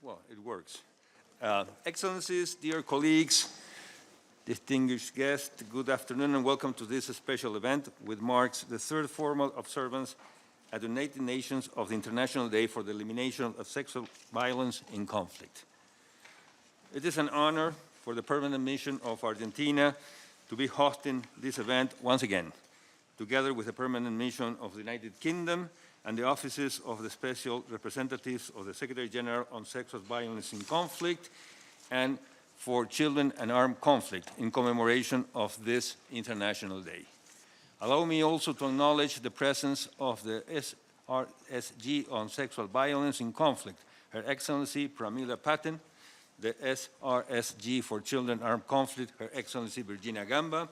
Well, it works. Excellencies, dear colleagues, distinguished guests, good afternoon and welcome to this special event, which marks the third formal observance at the United Nations of the International Day for the Elimination of Sexual Violence in Conflict. It is an honor for the permanent mission of Argentina to be hosting this event once again, together with the permanent mission of the United Kingdom and the offices of the special representatives of the Secretary General on Sexual Violence in Conflict and for Children and Armed Conflict in commemoration of this International Day. Allow me also to acknowledge the presence of the SRSG on Sexual Violence in Conflict, Her Excellency Pramila Patten, the SRSG for Children and Armed Conflict, Her Excellency Virginia Gamba,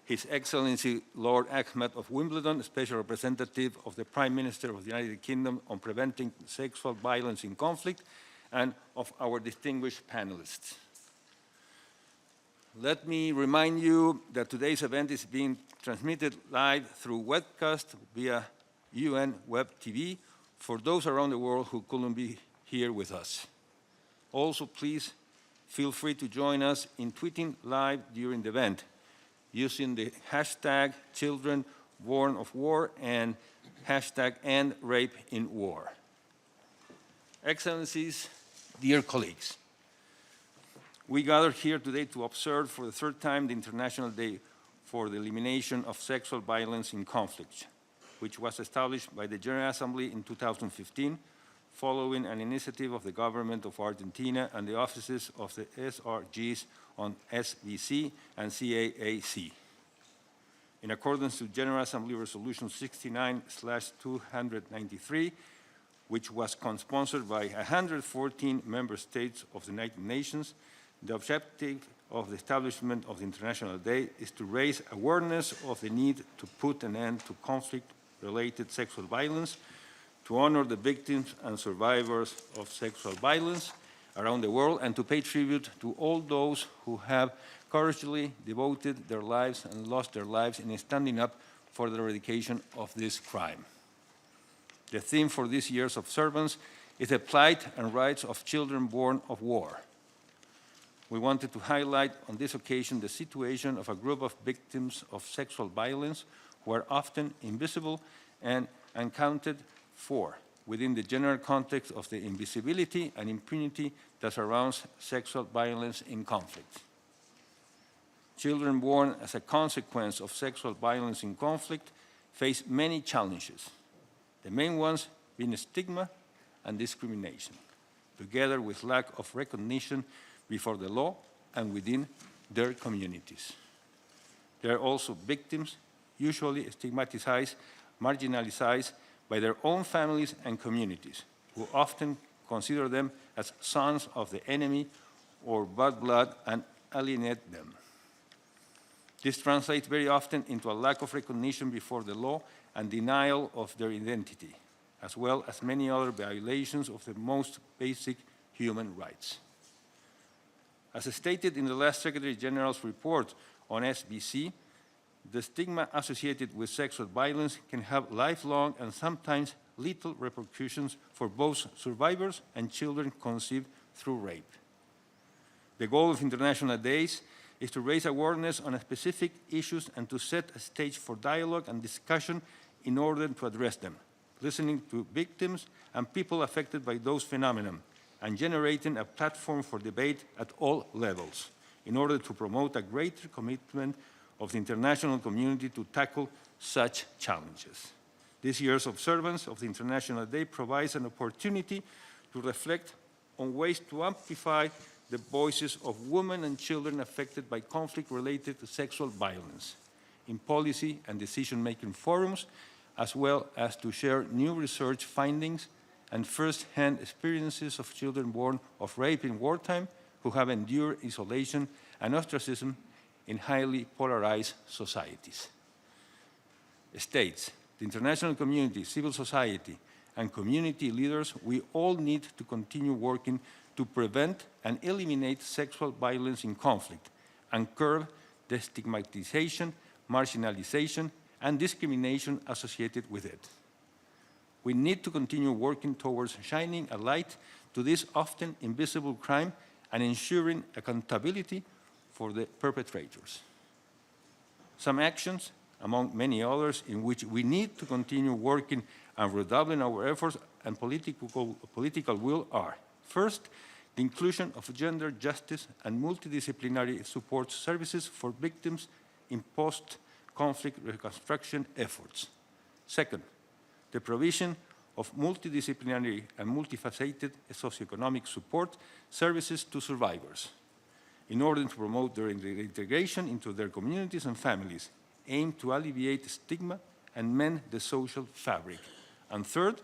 His Excellency Lord Ahmed of Wimbledon, Special Representative of the Prime Minister of the United Kingdom on Preventing Sexual Violence in Conflict, and of our distinguished panelists. Let me remind you that today's event is being transmitted live through webcast via UN Web TV for those around the world who couldn't be here with us. Also, please feel free to join us in tweeting live during the event using the hashtag Children Born of War and hashtag End Rape in War. Excellencies, dear colleagues, we gather here today to observe for the third time the International Day for the Elimination of Sexual Violence in Conflict, which was established by the General Assembly in 2015, following an initiative of the government of Argentina and the offices of the SRGs on SVC and CAAC. In accordance with General Assembly Resolution 69/293, which was co-sponsored by 114 member states of the United Nations, the objective of the establishment of the International Day is to raise awareness of the need to put an end to conflict-related sexual violence, to honor the victims and survivors of sexual violence around the world, and to pay tribute to all those who have courageously devoted their lives and lost their lives in standing up for the eradication of this crime. The theme for this year's observance is the plight and rights of children born of war. We wanted to highlight on this occasion the situation of a group of victims of sexual violence who are often invisible and unaccounted for within the general context of the invisibility and impunity that surrounds sexual violence in conflict. Children born as a consequence of sexual violence in conflict face many challenges, the main ones being stigma and discrimination, together with lack of recognition before the law and within their communities. They are also victims, usually stigmatized, marginalized by their own families and communities, who often consider them as sons of the enemy or bad blood and alienate them. This translates very often into a lack of recognition before the law and denial of their identity, as well as many other violations of the most basic human rights. As stated in the last Secretary General's report on SVC, the stigma associated with sexual violence can have lifelong and sometimes lethal repercussions for both survivors and children conceived through rape. The goal of International Days is to raise awareness on specific issues and to set a stage for dialogue and discussion in order to address them, listening to victims and people affected by those phenomena, and generating a platform for debate at all levels in order to promote a greater commitment of the international community to tackle such challenges. This year's observance of the International Day provides an opportunity to reflect on ways to amplify the voices of women and children affected by conflict related to sexual violence in policy and decision-making forums, as well as to share new research findings and first-hand experiences of children born of rape in wartime who have endured isolation and ostracism in highly polarized societies. States, the international community, civil society, and community leaders, we all need to continue working to prevent and eliminate sexual violence in conflict and curb the stigmatization, marginalization, and discrimination associated with it. We need to continue working towards shining a light to this often invisible crime and ensuring accountability for the perpetrators. Some actions, among many others, in which we need to continue working and redoubling our efforts and political will are: first, the inclusion of gender justice and multidisciplinary support services for victims in post-conflict reconstruction efforts. Second, the provision of multidisciplinary and multifaceted socioeconomic support services to survivors in order to promote their integration into their communities and families, aimed to alleviate stigma and mend the social fabric. And third,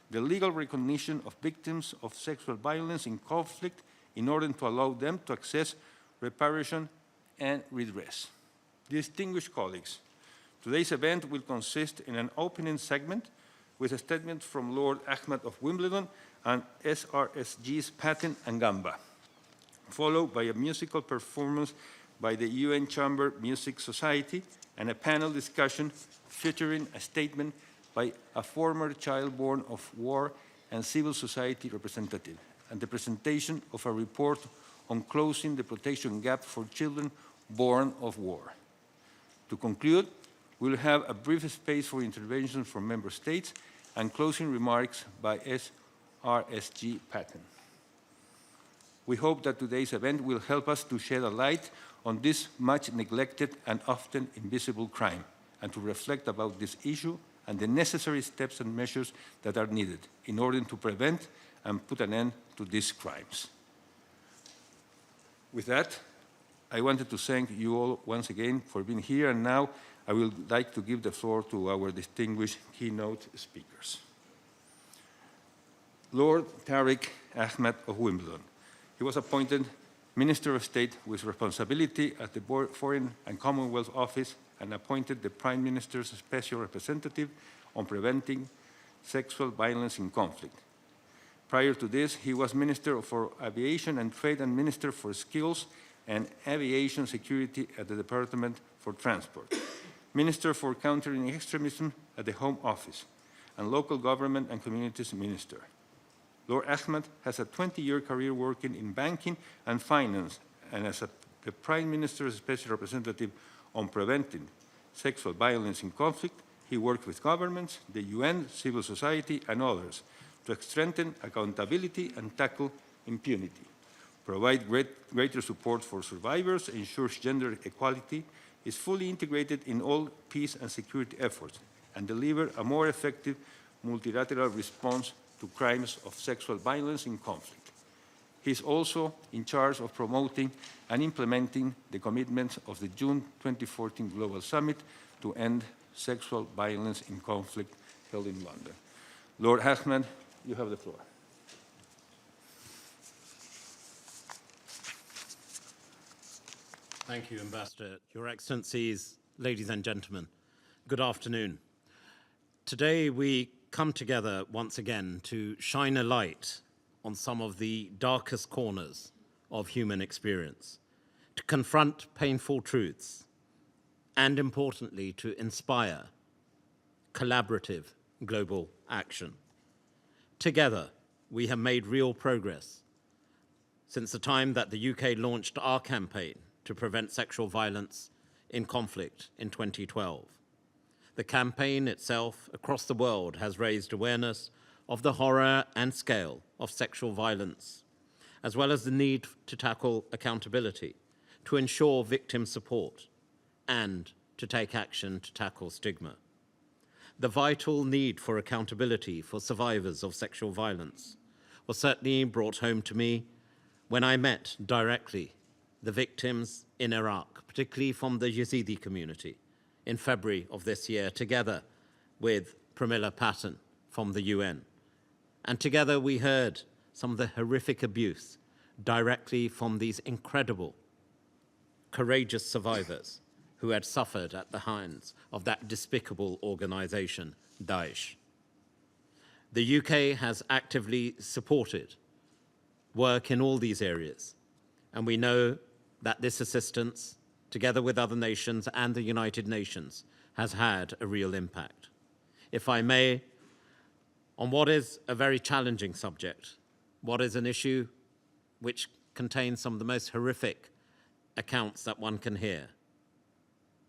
the legal recognition of victims of sexual violence in conflict in order to allow them to access reparation and redress. Distinguished colleagues, today's event will consist in an opening segment with a statement from Lord Ahmed of Wimbledon and SRSG's Patton and Gamba, followed by a musical performance by the UN Chamber Music Society and a panel discussion featuring a statement by a former child born of war and civil society representative, and the presentation of a report on closing the protection gap for children born of war. To conclude, we'll have a brief space for interventions from member states and closing remarks by SRSG Patton. We hope that today's event will help us to shed a light on this much neglected and often invisible crime, and to reflect about this issue and the necessary steps and measures that are needed in order to prevent and put an end to these crimes. With that, I wanted to thank you all once again for being here, and now I would like to give the floor to our distinguished keynote speakers. Lord Tariq Ahmed of Wimbledon. He was appointed Minister of State with responsibility at the Foreign and Commonwealth Office and appointed the Prime Minister's Special Representative on preventing sexual violence in conflict. Prior to this, he was Minister for Aviation and Trade and Minister for Skills and Aviation Security at the Department for Transport, Minister for Countering Extremism at the Home Office, and Local Government and Communities Minister. Lord Ahmed has a 20-year career working in banking and finance, and as the Prime Minister's Special Representative on preventing sexual violence in conflict, he worked with governments, the UN, civil society, and others to strengthen accountability and tackle impunity, provide greater support for survivors, ensures gender equality, is fully integrated in all peace and security efforts, and deliver a more effective multilateral response to crimes of sexual violence in conflict. He is also in charge of promoting and implementing the commitments of the June 2014 Global Summit to end sexual violence in conflict held in London. Lord Ahmed, you have the floor. Thank you, Ambassador. Your Excellencies, ladies and gentlemen, good afternoon. Today we come together once again to shine a light on some of the darkest corners of human experience, to confront painful truths, and importantly, to inspire collaborative global action. Together, we have made real progress since the time that the UK launched our campaign to prevent sexual violence in conflict in 2012. The campaign itself across the world has raised awareness of the horror and scale of sexual violence, as well as the need to tackle accountability, to ensure victim support, and to take action to tackle stigma. The vital need for accountability for survivors of sexual violence was certainly brought home to me when I met directly the victims in Iraq, particularly from the Yazidi community, in February of this year, together with Pramila Patten from the UN. And together we heard some of the horrific abuse directly from these incredible, courageous survivors who had suffered at the hands of that despicable organization, Daesh. The UK has actively supported work in all these areas, and we know that this assistance, together with other nations and the United Nations, has had a real impact. If I may, on what is a very challenging subject, what is an issue which contains some of the most horrific accounts that one can hear,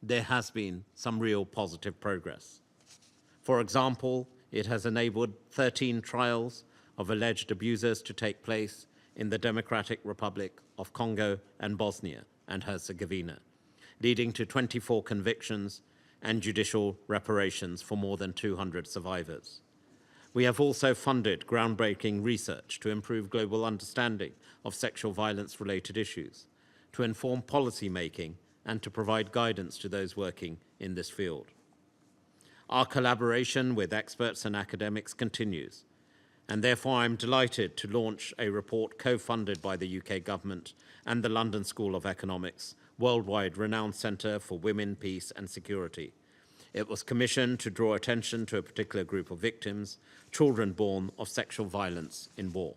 there has been some real positive progress. For example, it has enabled 13 trials of alleged abusers to take place in the Democratic Republic of Congo and Bosnia and Herzegovina, leading to 24 convictions and judicial reparations for more than 200 survivors. We have also funded groundbreaking research to improve global understanding of sexual violence-related issues, to inform policy making, and to provide guidance to those working in this field. Our collaboration with experts and academics continues, and therefore I'm delighted to launch a report co-funded by the UK government and the London School of Economics, worldwide renowned Centre for Women, Peace and Security. It was commissioned to draw attention to a particular group of victims, children born of sexual violence in war.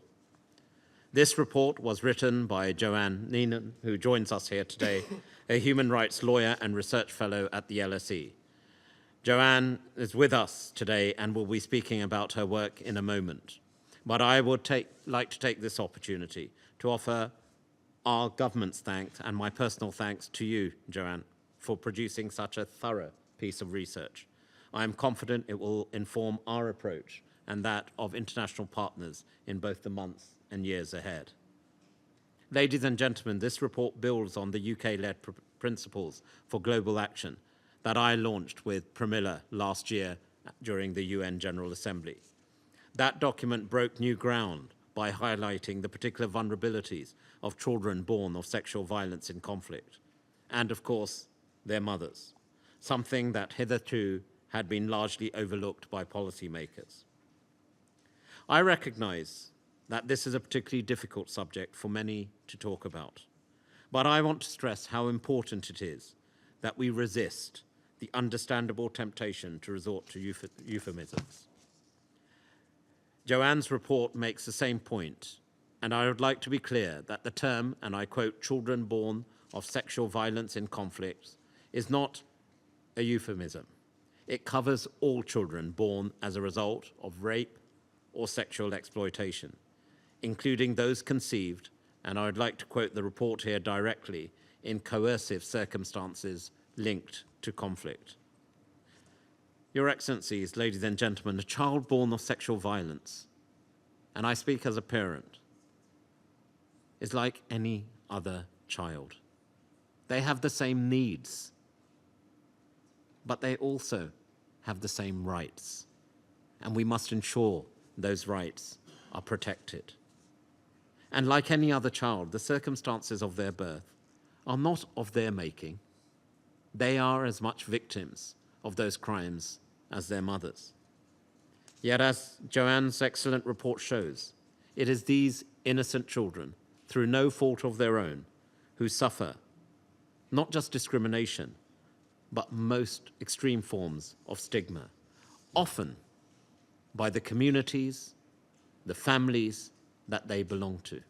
This report was written by Joanne Neenan, who joins us here today, a human rights lawyer and research fellow at the LSE. Joanne is with us today and will be speaking about her work in a moment. But I would like to take this opportunity to offer our government's thanks and my personal thanks to you, Joanne, for producing such a thorough piece of research. I am confident it will inform our approach and that of international partners in both the months and years ahead. Ladies and gentlemen, this report builds on the UK-led principles for global action that I launched with Pramila last year during the UN General Assembly. That document broke new ground by highlighting the particular vulnerabilities of children born of sexual violence in conflict, and of course, their mothers, something that hitherto had been largely overlooked by policymakers. I recognize that this is a particularly difficult subject for many to talk about, but I want to stress how important it is that we resist the understandable temptation to resort to euphemisms. Joanne's report makes the same point, and I would like to be clear that the term, and I quote, children born of sexual violence in conflicts, is not a euphemism. It covers all children born as a result of rape or sexual exploitation, including those conceived, and I would like to quote the report here directly, in coercive circumstances linked to conflict. Your Excellencies, ladies and gentlemen, a child born of sexual violence, and I speak as a parent, is like any other child. They have the same needs, but they also have the same rights, and we must ensure those rights are protected. And like any other child, the circumstances of their birth are not of their making. They are as much victims of those crimes as their mothers. Yet, as Joanne's excellent report shows, it is these innocent children, through no fault of their own, who suffer not just discrimination, but most extreme forms of stigma, often by the communities, the families that they belong to.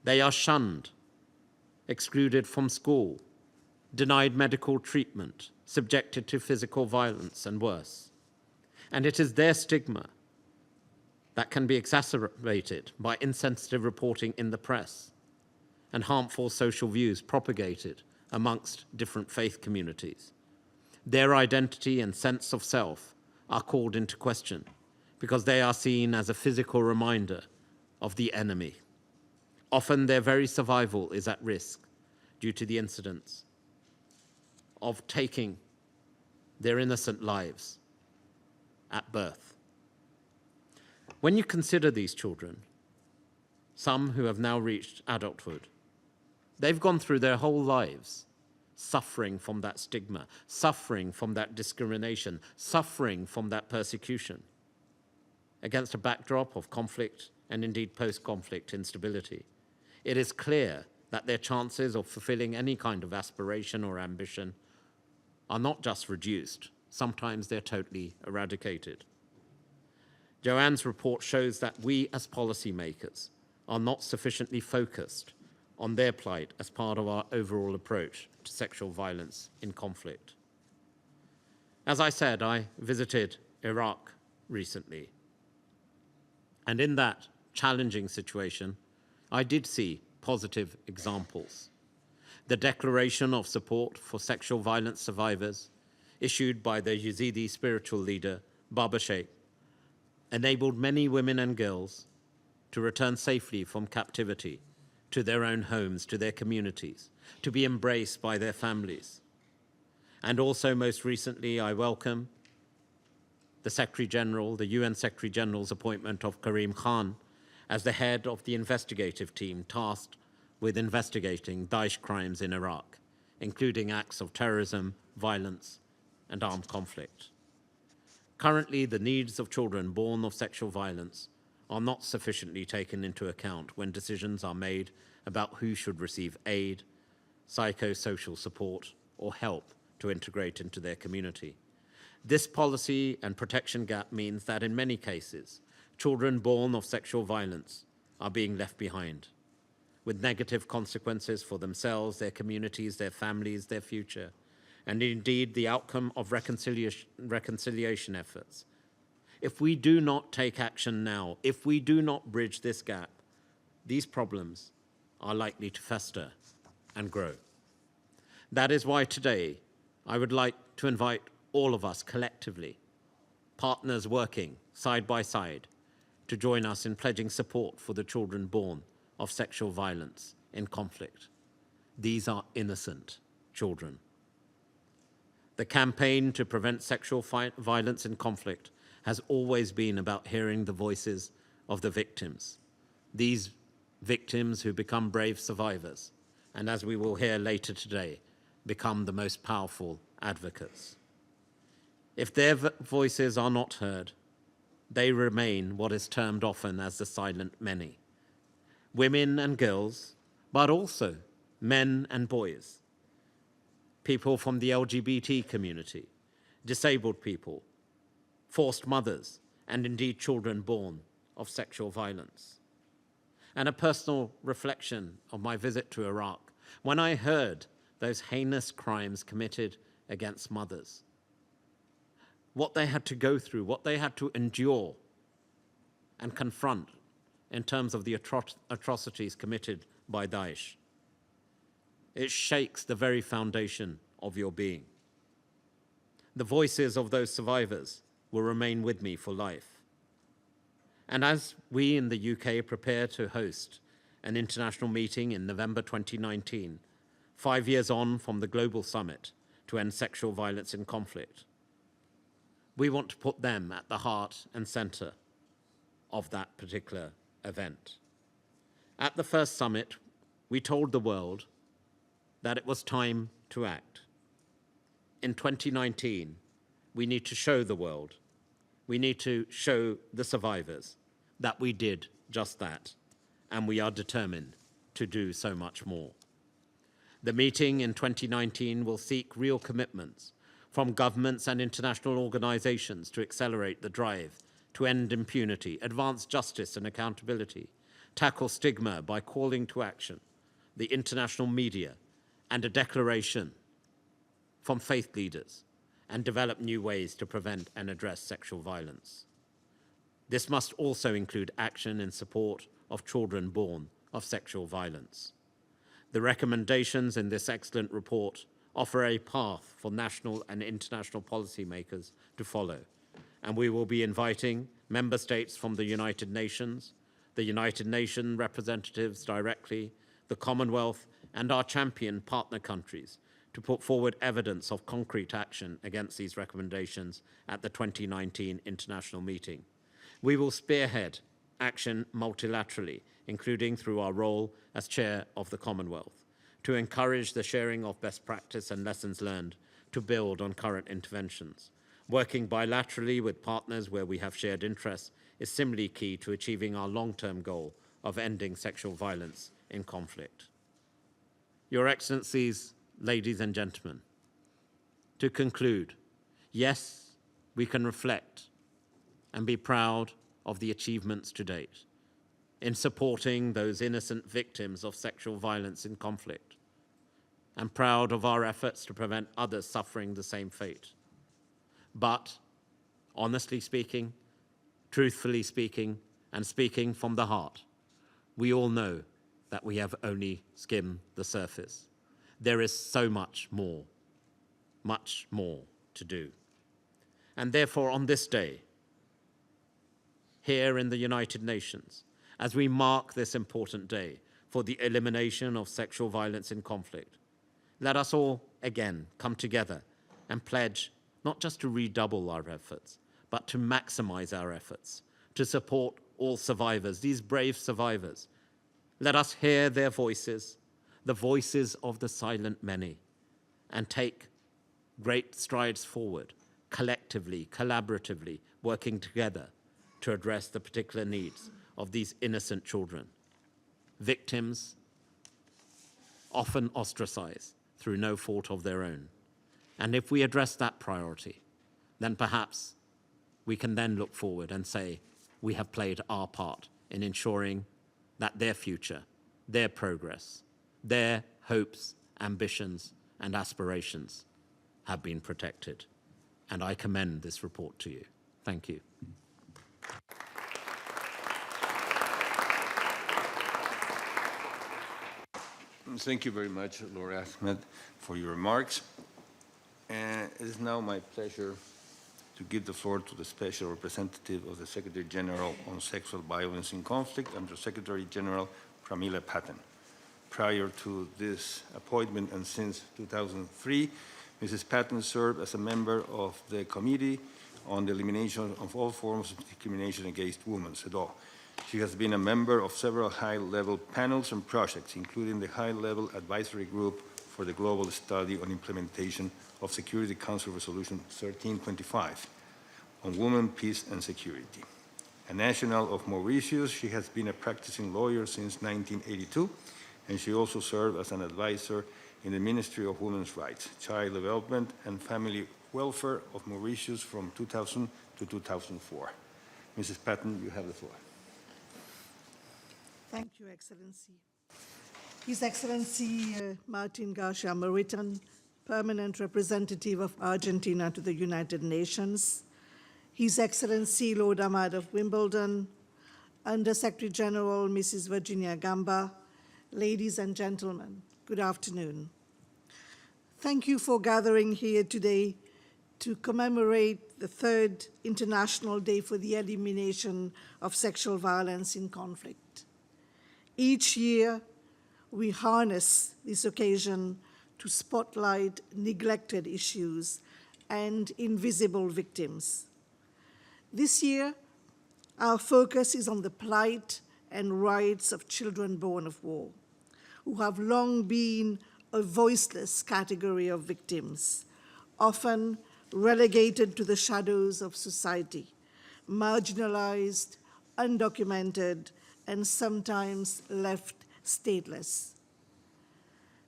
They are shunned, excluded from school, denied medical treatment, subjected to physical violence and worse. And it is their stigma that can be exacerbated by insensitive reporting in the press and harmful social views propagated amongst different faith communities. Their identity and sense of self are called into question because they are seen as a physical reminder of the enemy. Often their very survival is at risk due to the incidents of taking their innocent lives at birth. When you consider these children, some who have now reached adulthood, they've gone through their whole lives suffering from that stigma, suffering from that discrimination, suffering from that persecution against a backdrop of conflict and indeed post-conflict instability. It is clear that their chances of fulfilling any kind of aspiration or ambition are not just reduced, sometimes they're totally eradicated. Joanne's report shows that we as policymakers are not sufficiently focused on their plight as part of our overall approach to sexual violence in conflict. As I said, I visited Iraq recently, And in that challenging situation, I did see positive examples. The declaration of support for sexual violence survivors, issued by the Yazidi spiritual leader, Baba Sheikh, enabled many women and girls to return safely from captivity to their own homes, to their communities, to be embraced by their families. And also, most recently, I welcome the Secretary General, the UN Secretary General's appointment of Karim Khan as the head of the investigative team tasked with investigating Daesh crimes in Iraq, including acts of terrorism, violence, and armed conflict. Currently, the needs of children born of sexual violence are not sufficiently taken into account when decisions are made about who should receive aid, psychosocial support, or help to integrate into their community. This policy and protection gap means that in many cases, children born of sexual violence are being left behind, with negative consequences for themselves, their communities, their families, their future, and indeed the outcome of reconciliation efforts. If we do not take action now, if we do not bridge this gap, these problems are likely to fester and grow. That is why today I would like to invite all of us collectively, partners working side by side, to join us in pledging support for the children born of sexual violence in conflict. These are innocent children. The campaign to prevent sexual violence in conflict has always been about hearing the voices of the victims. These victims who become brave survivors, and as we will hear later today, become the most powerful advocates. If their voices are not heard, they remain what is termed often as the silent many. Women and girls, but also men and boys, people from the LGBT community, disabled people, forced mothers, and indeed children born of sexual violence. And a personal reflection of my visit to Iraq, when I heard those heinous crimes committed against mothers, what they had to go through, what they had to endure and confront in terms of the atrocities committed by Daesh. It shakes the very foundation of your being. The voices of those survivors will remain with me for life. And as we in the UK prepare to host an international meeting in November 2019, 5 years on from the Global Summit to End Sexual Violence in Conflict, we want to put them at the heart and center of that particular event. At the first summit, we told the world that it was time to act. In 2019, we need to show the world, we need to show the survivors that we did just that, and we are determined to do so much more. The meeting in 2019 will seek real commitments from governments and international organizations to accelerate the drive to end impunity, advance justice and accountability, tackle stigma by calling to action, the international media, and a declaration from faith leaders, and develop new ways to prevent and address sexual violence. This must also include action in support of children born of sexual violence. The recommendations in this excellent report offer a path for national and international policymakers to follow, and we will be inviting member states from the United Nations representatives directly, the Commonwealth, and our champion partner countries to put forward evidence of concrete action against these recommendations at the 2019 international meeting. We will spearhead action multilaterally, including through our role as chair of the Commonwealth, to encourage the sharing of best practice and lessons learned to build on current interventions. Working bilaterally with partners where we have shared interests is similarly key to achieving our long-term goal of ending sexual violence in conflict. Your Excellencies, ladies and gentlemen, to conclude, yes, we can reflect and be proud of the achievements to date in supporting those innocent victims of sexual violence in conflict, and proud of our efforts to prevent others suffering the same fate. But, honestly speaking, truthfully speaking, And speaking from the heart, we all know that we have only skimmed the surface. There is so much more to do. And therefore, on this day, here in the United Nations, as we mark this important day for the elimination of sexual violence in conflict, let us all again come together and pledge not just to redouble our efforts, but to maximize our efforts, to support all survivors, these brave survivors. Let us hear their voices, the voices of the silent many, and take great strides forward, collectively, collaboratively, working together to address the particular needs of these innocent children, victims often ostracized through no fault of their own. And if we address that priority, then perhaps we can then look forward and say we have played our part in ensuring that their future, their progress, their hopes, ambitions, and aspirations have been protected. And I commend this report to you. Thank you. Thank you very much, Laura Ahmed, for your remarks. And it is now my pleasure to give the floor to the Special Representative of the Secretary General on Sexual Violence in Conflict, Under Secretary General Pramila Patten. Prior to this appointment and since 2003, Mrs. Patten served as a member of the Committee on the Elimination of All Forms of Discrimination Against Women, CEDAW. She has been a member of several high-level panels and projects, including the High-Level Advisory Group for the Global Study on Implementation of Security Council Resolution 1325 on Women, Peace, and Security. A national of Mauritius, she has been a practicing lawyer since 1982, and she also served as an advisor in the Ministry of Women's Rights, Child Development, and Family Welfare of Mauritius from 2000 to 2004. Mrs. Patten, you have the floor. Thank you, Excellency. His Excellency Martin Garcia Moritan, Permanent Representative of Argentina to the United Nations, His Excellency Lord Ahmad of Wimbledon, Under Secretary General Mrs. Virginia Gamba, ladies and gentlemen, good afternoon. Thank you for gathering here today to commemorate the 3rd International Day for the Elimination of Sexual Violence in Conflict. Each year, we harness this occasion to spotlight neglected issues and invisible victims. This year, our focus is on the plight and rights of children born of war, who have long been a voiceless category of victims, often relegated to the shadows of society, marginalized, undocumented, and sometimes left stateless.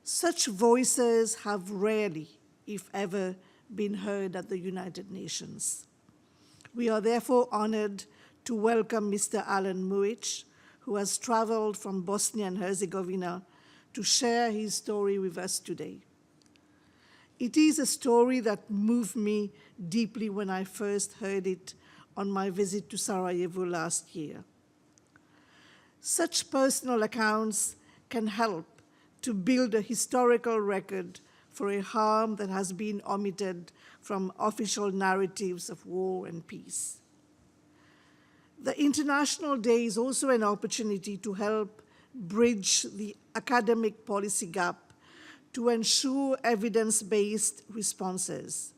Such voices have rarely, if ever, been heard at the United Nations. We are therefore honored to welcome Mr. Alan Muich, who has traveled from Bosnia and Herzegovina to share his story with us today. It is a story that moved me deeply when I first heard it on my visit to Sarajevo last year. Such personal accounts can help to build a historical record for a harm that has been omitted from official narratives of war and peace. The International Day is also an opportunity to help bridge the academic policy gap to ensure evidence-based responses.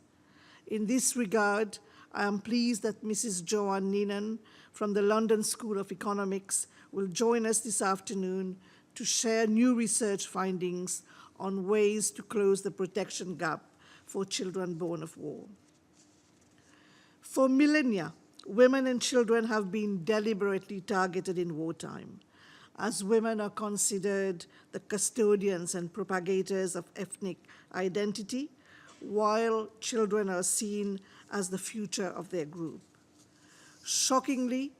In this regard, I am pleased that Mrs. Joanne Neenan from the London School of Economics will join us this afternoon to share new research findings on ways to close the protection gap for children born of war. For millennia, women and children have been deliberately targeted in wartime, as women are considered the custodians and propagators of ethnic identity, while children are seen as the future of their group. Shockingly,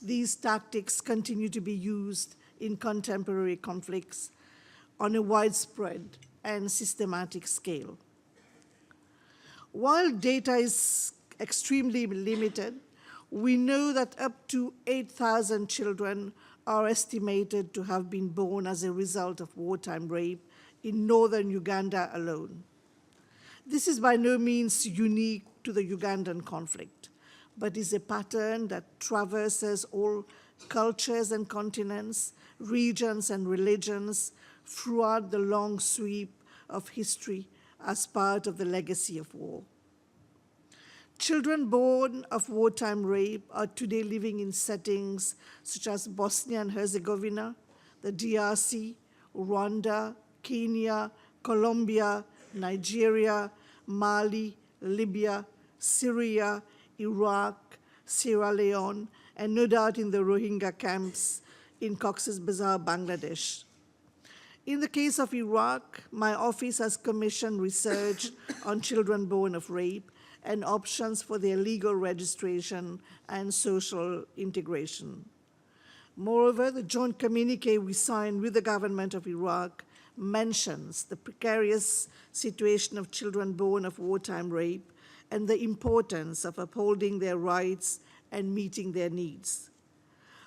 these tactics continue to be used in contemporary conflicts on a widespread and systematic scale. While data is extremely limited, We know that up to 8,000 children are estimated to have been born as a result of wartime rape in northern Uganda alone. This is by no means unique to the Ugandan conflict, but is a pattern that traverses all cultures and continents, regions and religions throughout the long sweep of history as part of the legacy of war. Children born of wartime rape are today living in settings such as Bosnia and Herzegovina, the DRC, Rwanda, Kenya, Colombia, Nigeria, Mali, Libya, Syria, Iraq, Sierra Leone, and no doubt in the Rohingya camps in Cox's Bazar, Bangladesh. In the case of Iraq, my office has commissioned research on children born of rape and options for their legal registration and social integration. Moreover, the joint communique we signed with the government of Iraq mentions the precarious situation of children born of wartime rape and the importance of upholding their rights and meeting their needs.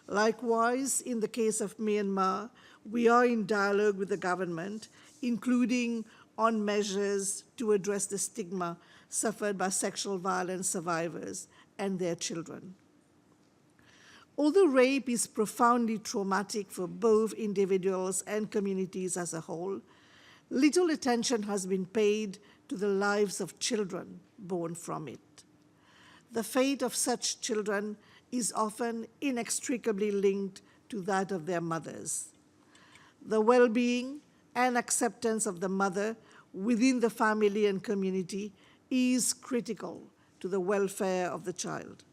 Likewise, in the case of Myanmar, we are in dialogue with the government, including on measures to address the stigma suffered by sexual violence survivors and their children. Although rape is profoundly traumatic for both individuals and communities as a whole, little attention has been paid to the lives of children born from it. The fate of such children is often inextricably linked to that of their mothers. The well-being and acceptance of the mother within the family and community is critical to the welfare of the child.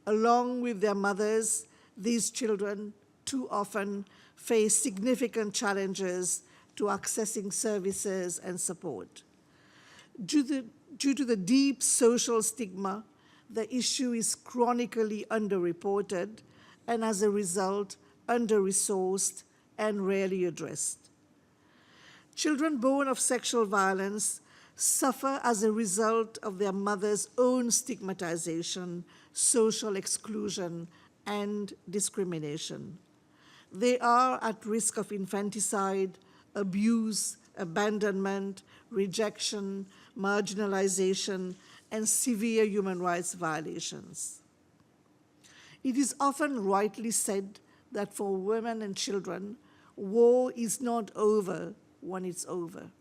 Along with their mothers, these children too often face significant challenges to accessing services and support. Due to the deep social stigma, the issue is chronically underreported and as a result, under-resourced and rarely addressed. Children born of sexual violence suffer as a result of their mother's own stigmatization, social exclusion, and discrimination. They are at risk of infanticide, abuse, abandonment, rejection, marginalization, and severe human rights violations. It is often rightly said that for women and children, war is not over when it's over.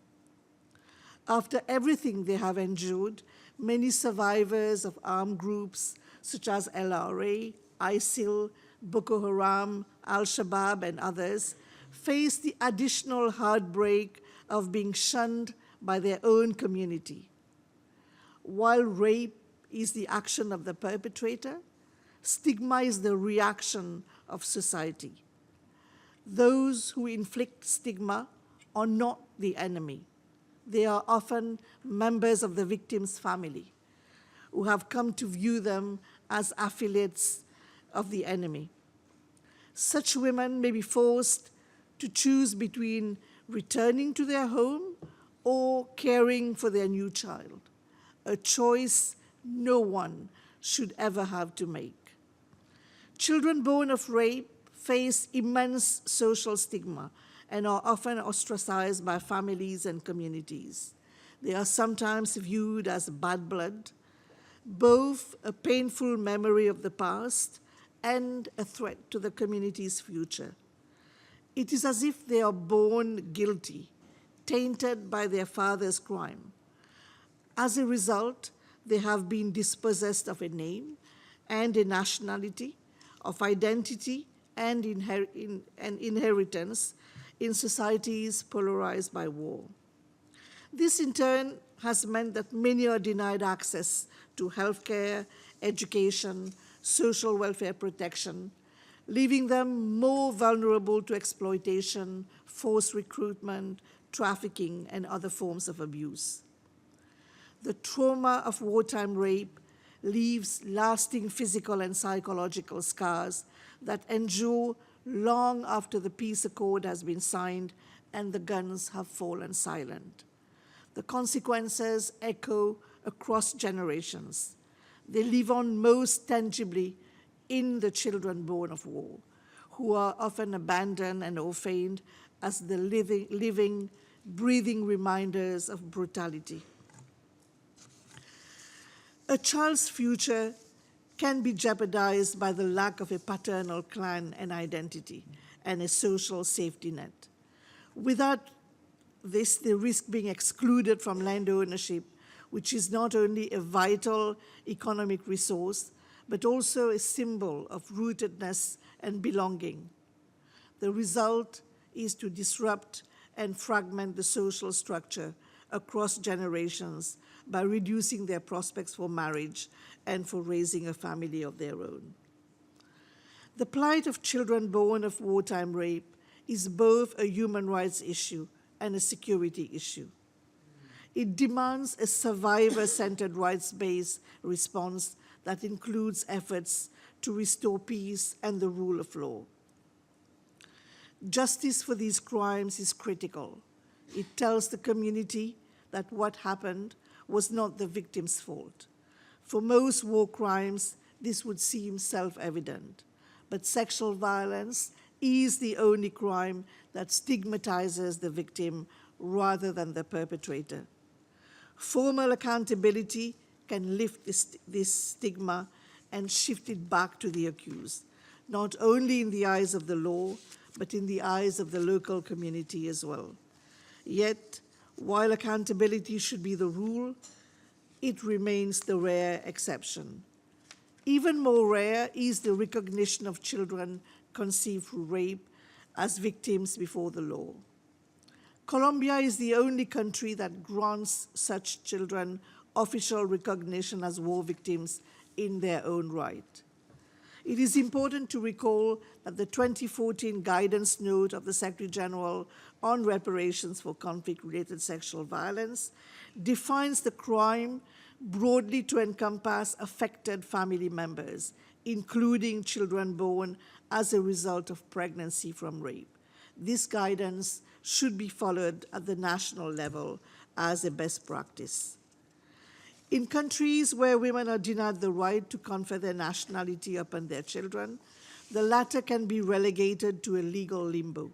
After everything they have endured, many survivors of armed groups such as LRA, ISIL, Boko Haram, Al-Shabaab, and others face the additional heartbreak of being shunned by their own community. While rape is the action of the perpetrator, stigma is the reaction of society. Those who inflict stigma are not the enemy. They are often members of the victim's family who have come to view them as affiliates of the enemy. Such women may be forced to choose between returning to their home or caring for their new child, a choice no one should ever have to make. Children born of rape face immense social stigma and are often ostracized by families and communities. They are sometimes viewed as bad blood, both a painful memory of the past and a threat to the community's future. It is as if they are born guilty, tainted by their father's crime. As a result, they have been dispossessed of a name and a nationality, of identity and inheritance in societies polarized by war. This, in turn, has meant that many are denied access to healthcare, education, social welfare protection, leaving them more vulnerable to exploitation, forced recruitment, trafficking, and other forms of abuse. The trauma of wartime rape leaves lasting physical and psychological scars that endure long after the peace accord has been signed and the guns have fallen silent. The consequences echo across generations. They live on most tangibly in the children born of war, who are often abandoned and orphaned as the living, breathing reminders of brutality. A child's future can be jeopardized by the lack of a paternal clan and identity and a social safety net. Without this, they risk being excluded from land ownership, which is not only a vital economic resource, but also a symbol of rootedness and belonging. The result is to disrupt and fragment the social structure across generations by reducing their prospects for marriage and for raising a family of their own. The plight of children born of wartime rape is both a human rights issue and a security issue. It demands a survivor-centered rights-based response that includes efforts to restore peace and the rule of law. Justice for these crimes is critical. It tells the community that what happened was not the victim's fault. For most war crimes, this would seem self-evident, but sexual violence is the only crime that stigmatizes the victim rather than the perpetrator. Formal accountability can lift this stigma and shift it back to the accused, not only in the eyes of the law, but in the eyes of the local community as well. Yet, while accountability should be the rule, it remains the rare exception. Even more rare is the recognition of children conceived through rape as victims before the law. Colombia is the only country that grants such children official recognition as war victims in their own right. It is important to recall that the 2014 guidance note of the Secretary General on reparations for conflict-related sexual violence defines the crime broadly to encompass affected family members, including children born as a result of pregnancy from rape. This guidance should be followed at the national level as a best practice. In countries where women are denied the right to confer their nationality upon their children, the latter can be relegated to a legal limbo.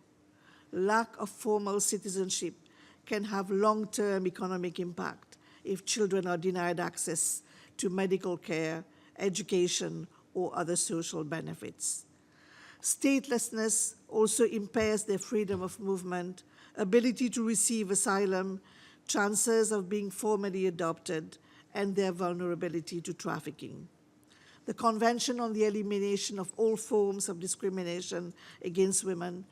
Lack of formal citizenship can have long-term economic impact if children are denied access to medical care, education, or other social benefits. Statelessness also impairs their freedom of movement, ability to receive asylum, chances of being formally adopted, and their vulnerability to trafficking. The Convention on the Elimination of All Forms of Discrimination Against Women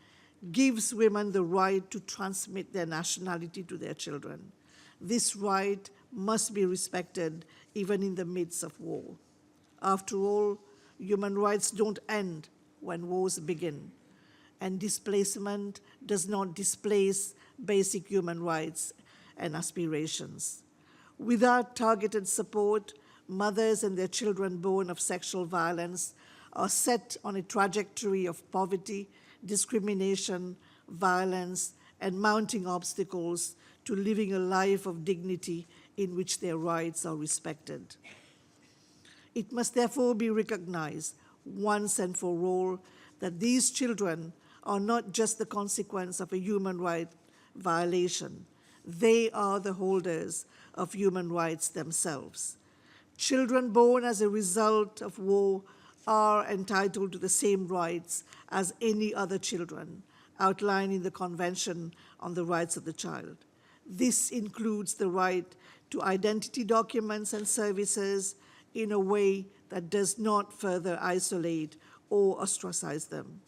gives women the right to transmit their nationality to their children. This right must be respected even in the midst of war. After all, human rights don't end when wars begin, and displacement does not displace basic human rights and aspirations. Without targeted support, mothers and their children born of sexual violence are set on a trajectory of poverty, discrimination, violence, and mounting obstacles to living a life of dignity in which their rights are respected. It must therefore be recognized once and for all that these children are not just the consequence of a human right violation. They are the holders of human rights themselves. Children born as a result of war are entitled to the same rights as any other children outlined in the Convention on the Rights of the Child. This includes the right to identity documents and services in a way that does not further isolate or ostracize them.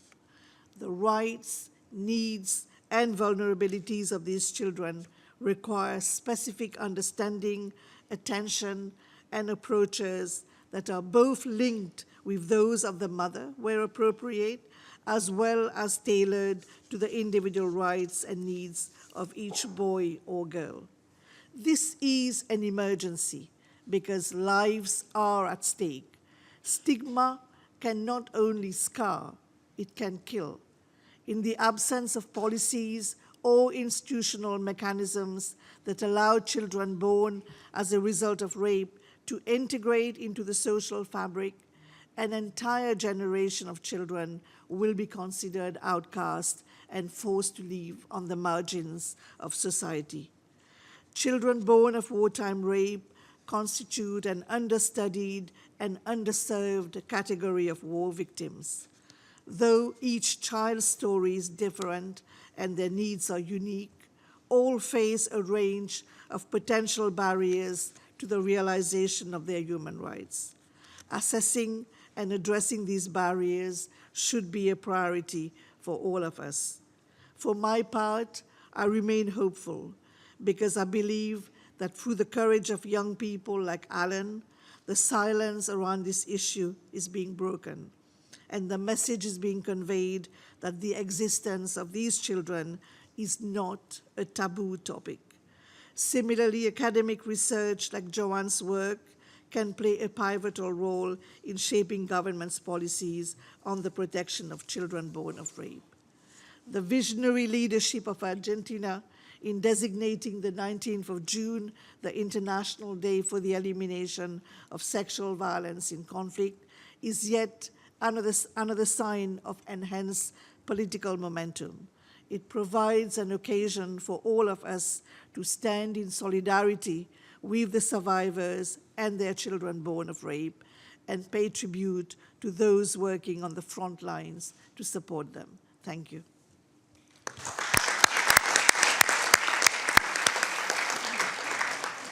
The rights, needs, and vulnerabilities of these children require specific understanding, attention, and approaches that are both linked with those of the mother, where appropriate, as well as tailored to the individual rights and needs of each boy or girl. This is an emergency because lives are at stake. Stigma can not only scar, it can kill. In the absence of policies or institutional mechanisms that allow children born as a result of rape to integrate into the social fabric, an entire generation of children will be considered outcast and forced to live on the margins of society. Children born of wartime rape constitute an understudied and underserved category of war victims. Though each child's story is different and their needs are unique, all face a range of potential barriers to the realization of their human rights. Assessing and addressing these barriers should be a priority for all of us. For my part, I remain hopeful because I believe that through the courage of young people like Alan, the silence around this issue is being broken, and the message is being conveyed that the existence of these children is not a taboo topic. Similarly, academic research like Joanne's work can play a pivotal role in shaping government's policies on the protection of children born of rape. The visionary leadership of Argentina in designating the 19th of June the International Day for the Elimination of Sexual Violence in Conflict is yet another sign of enhanced political momentum. It provides an occasion for all of us to stand in solidarity with the survivors and their children born of rape and pay tribute to those working on the front lines to support them. Thank you.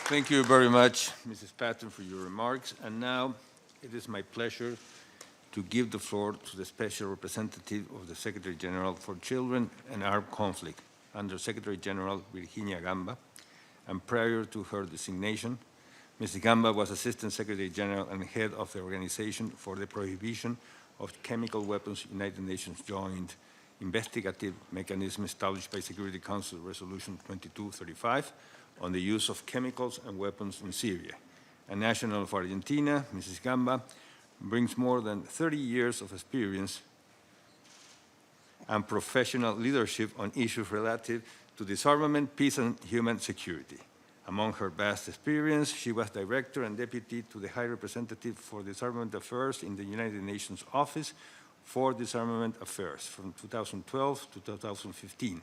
Thank you very much, Mrs. Patton, for your remarks. And now it is my pleasure to give the floor to the Special Representative of the Secretary General for Children and Armed Conflict, Under Secretary General Virginia Gamba. And prior to her designation, Ms. Gamba was Assistant Secretary General and head of the Organization for the Prohibition of Chemical Weapons United Nations Joint Investigative Mechanism established by Security Council Resolution 2235 on the use of chemicals and weapons in Syria. A national of Argentina, Mrs. Gamba brings more than 30 years of experience and professional leadership on issues related to disarmament, peace, and human security. Among her vast experience, she was Director and Deputy to the High Representative for Disarmament Affairs in the United Nations Office for Disarmament Affairs from 2012 to 2015,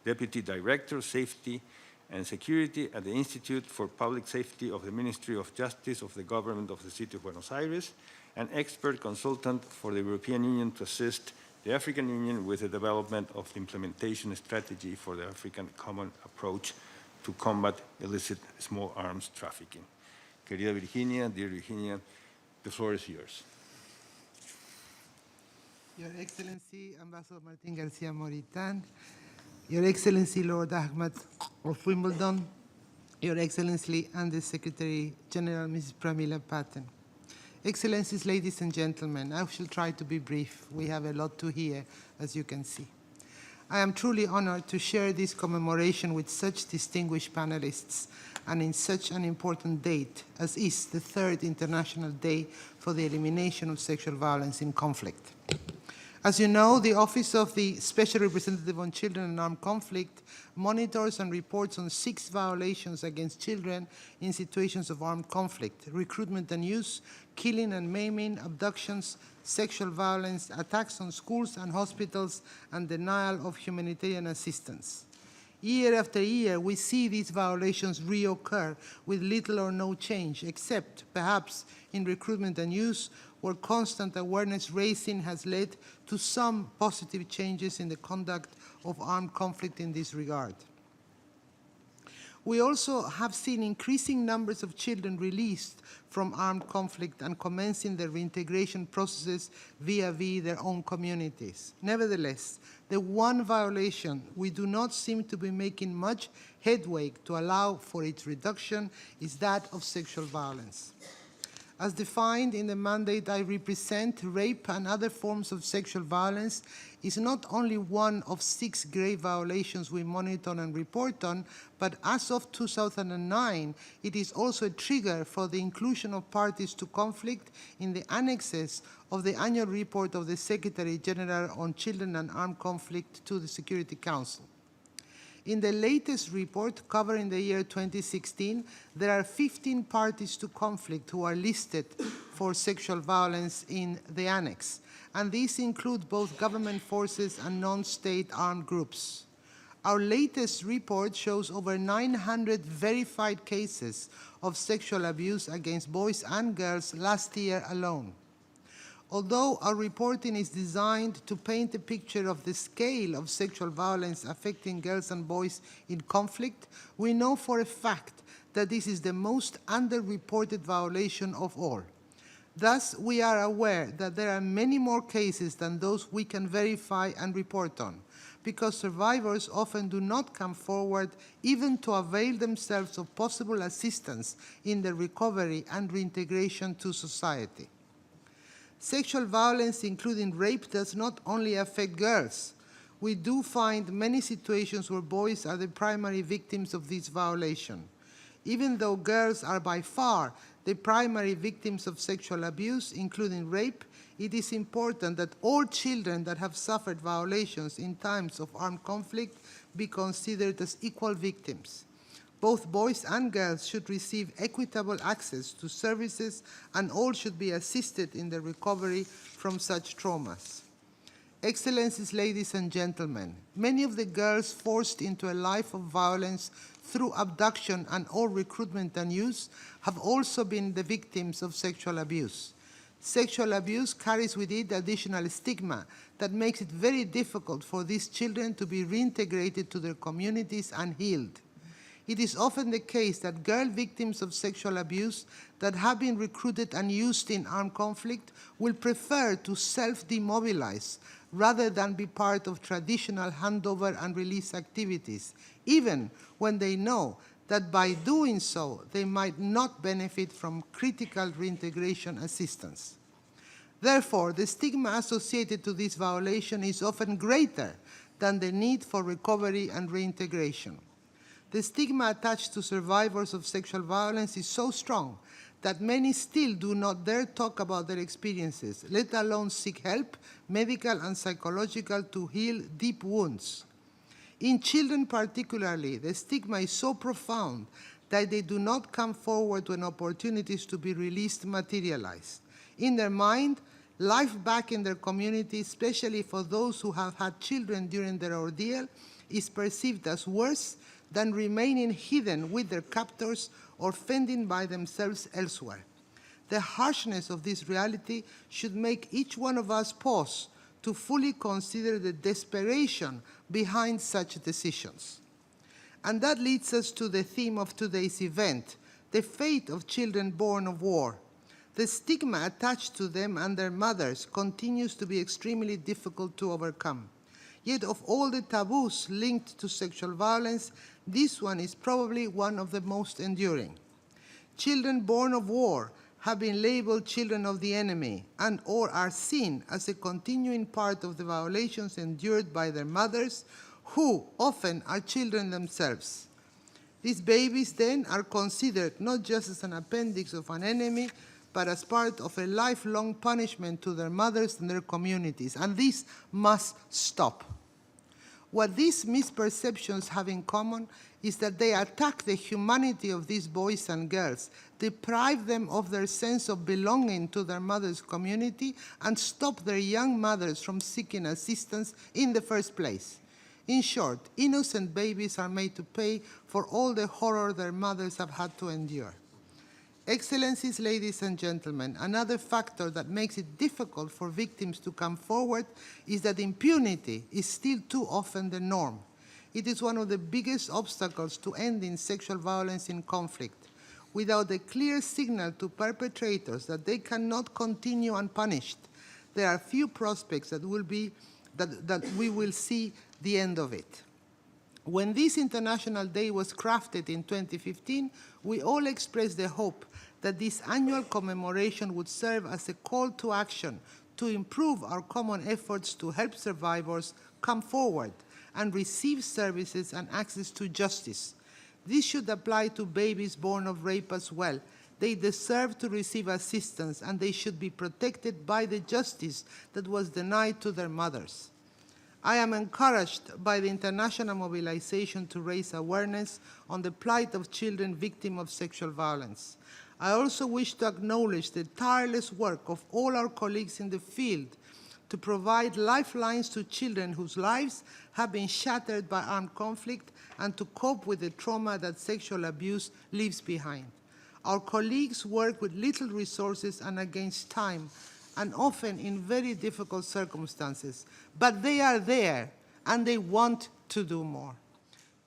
Deputy Director, Safety and Security at the Institute for Public Safety of the Ministry of Justice of the Government of the City of Buenos Aires, an expert consultant for the European Union to assist the African Union with the development of the implementation strategy for the African Common Approach to combat illicit small arms trafficking. Querida Virginia, dear Virginia, the floor is yours. Your Excellency, Ambassador Martin Garcia Moritan, Your Excellency Lord Ahmed of Wimbledon, Your Excellency Under-Secretary General Mrs. Pramila Patten. Excellencies, ladies and gentlemen, I shall try to be brief. We have a lot to hear, as you can see. I am truly honored to share this commemoration with such distinguished panelists and in such an important date as is the 3rd International Day for the Elimination of Sexual Violence in Conflict. As you know, the Office of the Special Representative on Children and Armed Conflict monitors and reports on 6 violations against children in situations of armed conflict: recruitment and use, killing and maiming, abductions, sexual violence, attacks on schools and hospitals, and denial of humanitarian assistance. Year after year, we see these violations reoccur with little or no change, except perhaps in recruitment and use, where constant awareness raising has led to some positive changes in the conduct of armed conflict in this regard. We also have seen increasing numbers of children released from armed conflict and commencing their reintegration processes vis-à-vis their own communities. Nevertheless, the one violation we do not seem to be making much headway to allow for its reduction is that of sexual violence. As defined in the mandate I represent, rape and other forms of sexual violence is not only one of 6 grave violations we monitor and report on, but as of 2009, it is also a trigger for the inclusion of parties to conflict in the annexes of the annual report of the Secretary General on Children and Armed Conflict to the Security Council. In the latest report covering the year 2016, there are 15 parties to conflict who are listed for sexual violence in the annex, and these include both government forces and non-state armed groups. Our latest report shows over 900 verified cases of sexual abuse against boys and girls last year alone. Although our reporting is designed to paint a picture of the scale of sexual violence affecting girls and boys in conflict, we know for a fact that this is the most underreported violation of all. Thus, we are aware that there are many more cases than those we can verify and report on, because survivors often do not come forward even to avail themselves of possible assistance in their recovery and reintegration to society. Sexual violence, including rape, does not only affect girls. We do find many situations where boys are the primary victims of this violation. Even though girls are by far the primary victims of sexual abuse, including rape, it is important that all children that have suffered violations in times of armed conflict be considered as equal victims. Both boys and girls should receive equitable access to services, and all should be assisted in the recovery from such traumas. Excellencies, ladies and gentlemen, many of the girls forced into a life of violence through abduction and or recruitment and use have also been the victims of sexual abuse. Sexual abuse carries with it additional stigma that makes it very difficult for these children to be reintegrated to their communities and healed. It is often the case that girl victims of sexual abuse that have been recruited and used in armed conflict will prefer to self-demobilize rather than be part of traditional handover and release activities, even when they know that by doing so, they might not benefit from critical reintegration assistance. Therefore, the stigma associated to this violation is often greater than the need for recovery and reintegration. The stigma attached to survivors of sexual violence is so strong that many still do not dare talk about their experiences, let alone seek help, medical and psychological, to heal deep wounds. In children particularly, the stigma is so profound that they do not come forward when opportunities to be released materialize. In their mind, life back in their community, especially for those who have had children during their ordeal, is perceived as worse than remaining hidden with their captors or fending by themselves elsewhere. The harshness of this reality should make each one of us pause to fully consider the desperation behind such decisions. And that leads us to the theme of today's event, the fate of children born of war. The stigma attached to them and their mothers continues to be extremely difficult to overcome. Yet of all the taboos linked to sexual violence, this one is probably one of the most enduring. Children born of war have been labeled children of the enemy and or are seen as a continuing part of the violations endured by their mothers, who often are children themselves. These babies then are considered not just as an appendix of an enemy, but as part of a lifelong punishment to their mothers and their communities, and this must stop. What these misperceptions have in common is that they attack the humanity of these boys and girls, deprive them of their sense of belonging to their mother's community, and stop their young mothers from seeking assistance in the first place. In short, innocent babies are made to pay for all the horror their mothers have had to endure. Excellencies, ladies and gentlemen, another factor that makes it difficult for victims to come forward is that impunity is still too often the norm. It is one of the biggest obstacles to ending sexual violence in conflict. Without a clear signal to perpetrators that they cannot continue unpunished, there are few prospects that we will see the end of it. When this International Day was crafted in 2015, we all expressed the hope that this annual commemoration would serve as a call to action to improve our common efforts to help survivors come forward and receive services and access to justice. This should apply to babies born of rape as well. They deserve to receive assistance, and they should be protected by the justice that was denied to their mothers. I am encouraged by the international mobilization to raise awareness on the plight of children victims of sexual violence. I also wish to acknowledge the tireless work of all our colleagues in the field to provide lifelines to children whose lives have been shattered by armed conflict and to cope with the trauma that sexual abuse leaves behind. Our colleagues work with little resources and against time, and often in very difficult circumstances, but they are there and they want to do more.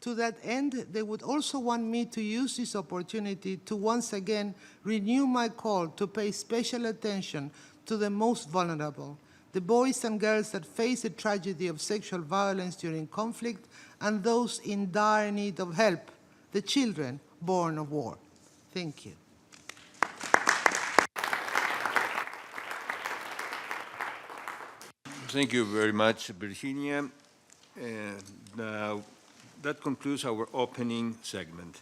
To that end, they would also want me to use this opportunity to once again renew my call to pay special attention to the most vulnerable, the boys and girls that face the tragedy of sexual violence during conflict, and those in dire need of help, the children born of war. Thank you. Thank you very much, Virginia. Now, that concludes our opening segment.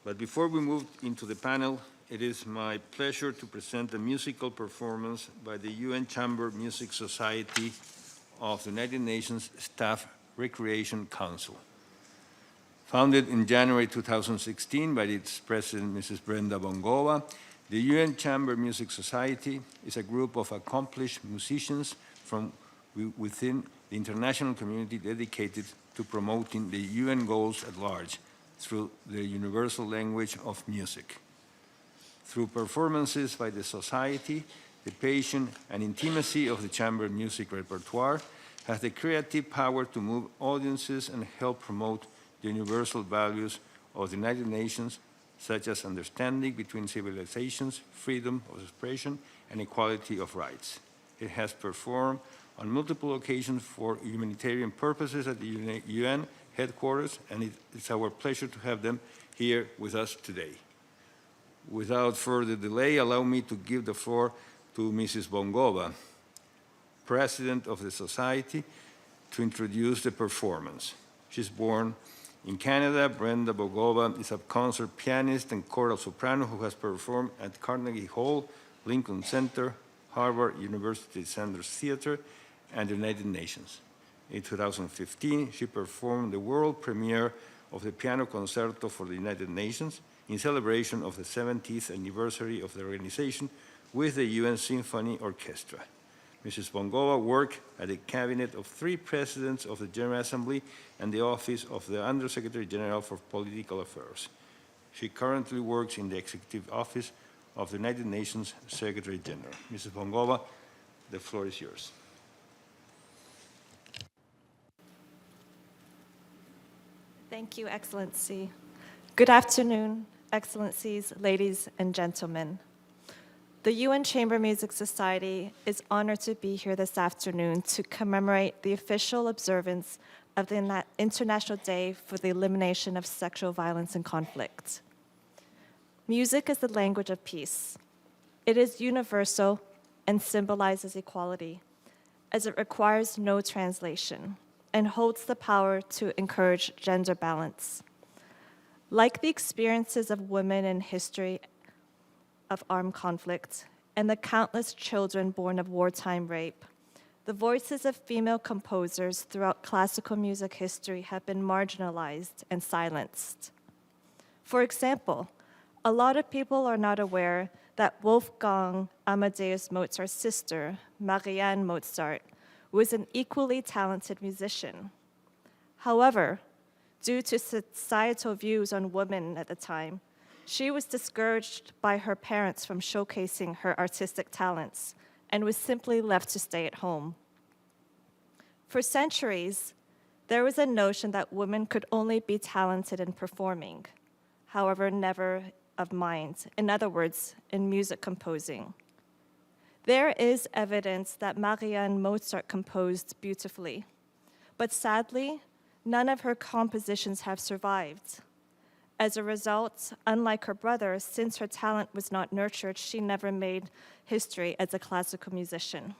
But before we move into the panel, it is my pleasure to present a musical performance by the UN Chamber Music Society of the United Nations Staff Recreation Council. Founded in January 2016 by its president, Mrs. Brenda Bongova, the UN Chamber Music Society is a group of accomplished musicians from within the international community dedicated to promoting the UN goals at large through the universal language of music. Through performances by the Society, the passion and intimacy of the chamber music repertoire has the creative power to move audiences and help promote the universal values of the United Nations, such as understanding between civilizations, freedom of expression, and equality of rights. It has performed on multiple occasions for humanitarian purposes at the UN headquarters, and it's our pleasure to have them here with us today. Without further delay, allow me to give the floor to Mrs. Bongova, President of the Society, to introduce the performance. She's born in Canada. Brenda Bongova is a concert pianist and choral soprano who has performed at Carnegie Hall, Lincoln Center, Harvard University Sanders Theater, and the United Nations. In 2015, she performed the world premiere of the Piano Concerto for the United Nations in celebration of the 70th anniversary of the organization with the UN Symphony Orchestra. Mrs. Bongova worked at the cabinet of 3 presidents of the General Assembly and the office of the Undersecretary General for Political Affairs. She currently works in the executive office of the United Nations Secretary General. Mrs. Bongova, the floor is yours. Thank you, Excellency. Good afternoon, Excellencies, ladies and gentlemen. The UN Chamber Music Society is honored to be here this afternoon to commemorate the official observance of the International Day for the Elimination of Sexual Violence and Conflict. Music is the language of peace. It is universal and symbolizes equality, as it requires no translation and holds the power to encourage gender balance. Like the experiences of women in history of armed conflict and the countless children born of wartime rape, the voices of female composers throughout classical music history have been marginalized and silenced. For example, a lot of people are not aware that Wolfgang Amadeus Mozart's sister, Marianne Mozart, was an equally talented musician. However, due to societal views on women at the time, she was discouraged by her parents from showcasing her artistic talents and was simply left to stay at home. For centuries, there was a notion that women could only be talented in performing, however, never of mind, in other words, in music composing. There is evidence that Marianne Mozart composed beautifully, but sadly, none of her compositions have survived. As a result, unlike her brother, since her talent was not nurtured, she never made history as a classical musician.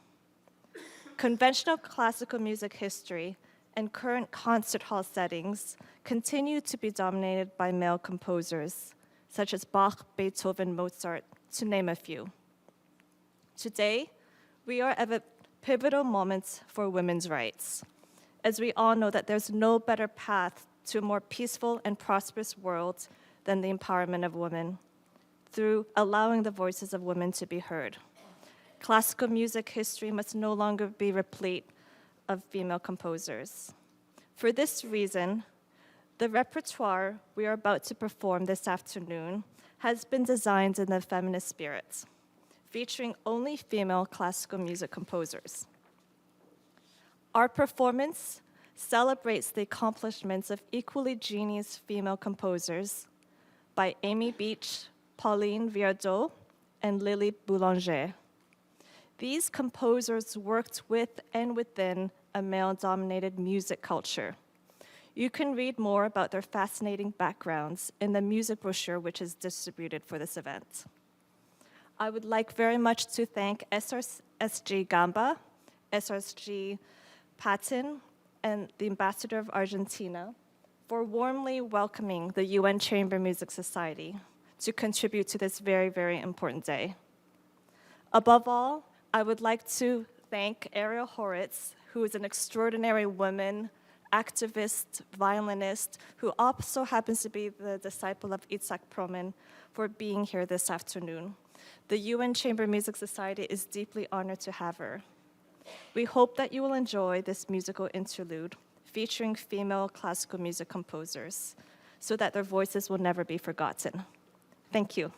Conventional classical music history and current concert hall settings continue to be dominated by male composers, such as Bach, Beethoven, Mozart, to name a few. Today, we are at a pivotal moment for women's rights. as we all know that there's no better path to a more peaceful and prosperous world than the empowerment of women, through allowing the voices of women to be heard. Classical music history must no longer be replete of female composers. For this reason, the repertoire we are about to perform this afternoon has been designed in the feminist spirit, featuring only female classical music composers. Our performance celebrates the accomplishments of equally genius female composers by Amy Beach, Pauline Viardot, and Lily Boulanger. These composers worked with and within a male-dominated music culture. You can read more about their fascinating backgrounds in the music brochure which is distributed for this event. I would like very much to thank SRSG Gamba, SRSG Patton, and the Ambassador of Argentina for warmly welcoming the UN Chamber Music Society to contribute to this very, very important day. Above all, I would like to thank Ariel Horitz, who is an extraordinary woman, activist, violinist, who also happens to be the disciple of Itzhak Perlman, for being here this afternoon. The UN Chamber Music Society is deeply honored to have her. We hope that you will enjoy this musical interlude featuring female classical music composers so that their voices will never be forgotten. Thank you.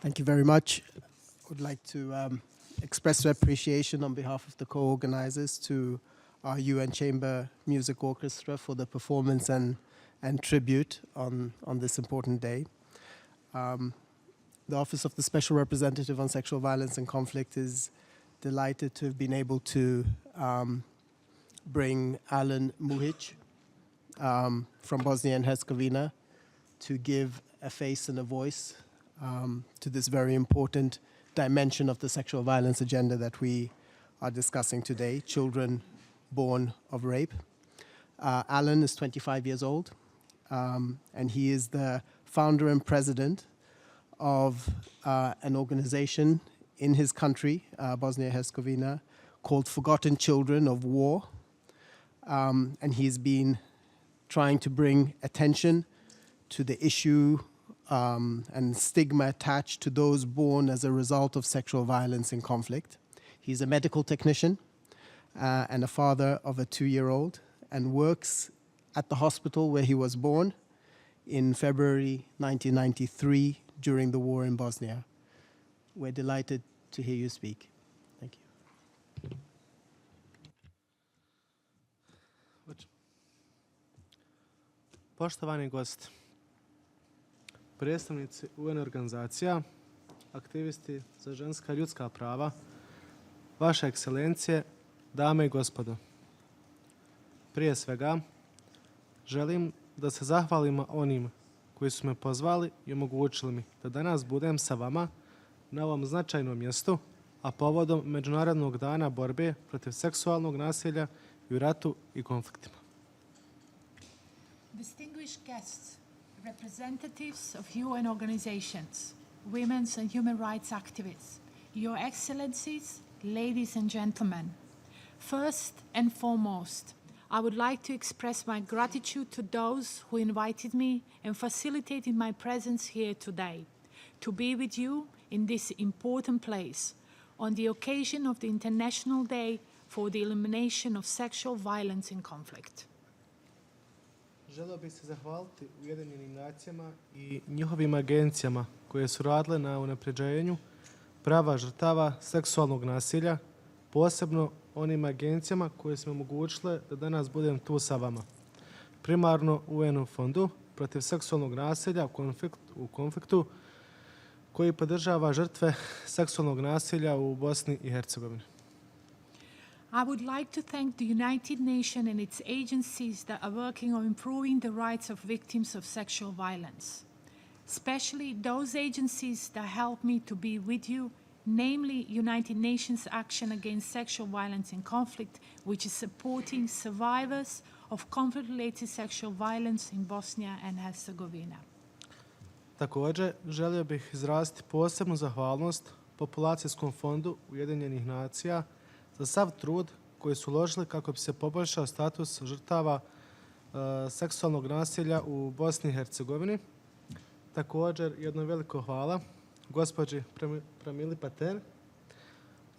Thank you very much. I would like to express appreciation on behalf of the co-organizers to our UN Chamber Music Orchestra for the performance and tribute on this important day. The Office of the Special Representative on Sexual Violence and Conflict is delighted to have been able to bring Alan Muhic from Bosnia and Herzegovina to give a face and a voice to this very important dimension of the sexual violence agenda that we are discussing today, children born of rape. Alan is 25 years old, and he is the founder and president of an organization in his country, Bosnia and Herzegovina, called Forgotten Children of War. And he's been trying to bring attention to the issue and stigma attached to those born as a result of sexual violence in conflict. He's a medical technician and a father of a 2-year-old, and works at the hospital where he was born in February 1993 during the war in Bosnia. We're delighted to hear you speak. Thank you. Poštovani gosti, predstavnici UN organizacija, aktivisti za ženska ljudska prava, vaše ekscelencije, dame i gospodo. Prije svega, želim da se zahvalimo onim koji su me pozvali i omogućili mi da danas budem sa vama na ovom značajnom mjestu, a povodom Međunarodnog dana borbe protiv seksualnog nasilja i u ratu i konfliktima. Distinguished guests, representatives of UN organizations, women's and human rights activists, Your Excellencies, ladies and gentlemen. First and foremost, I would like to express my gratitude to those who invited me and facilitated my presence here today, to be with you in this important place on the occasion of the International Day for the Elimination of Sexual Violence in Conflict. Želio bih se zahvaliti Ujedinjenim nacijama i njihovim agencijama koje su radile na unapređenju prava žrtava seksualnog nasilja, posebno onim agencijama koje su mi omogućile da danas budem tu sa vama. Primarno UN fondu protiv seksualnog nasilja u konfliktu koji podržava žrtve seksualnog nasilja u Bosni i Hercegovini. I would like to thank the United Nations and its agencies that are working on improving the rights of victims of sexual violence, especially those agencies that help me to be with you, namely United Nations Action Against Sexual Violence in Conflict, which is supporting survivors of conflict-related sexual violence in Bosnia and Herzegovina. Također, želio bih izraziti posebnu zahvalnost Populacijskom fondu Ujedinjenih nacija za sav trud koji su uložili kako bi se poboljšao status žrtava seksualnog nasilja u Bosni i Hercegovini. Također, jedno veliko hvala gospođi Pramili Paten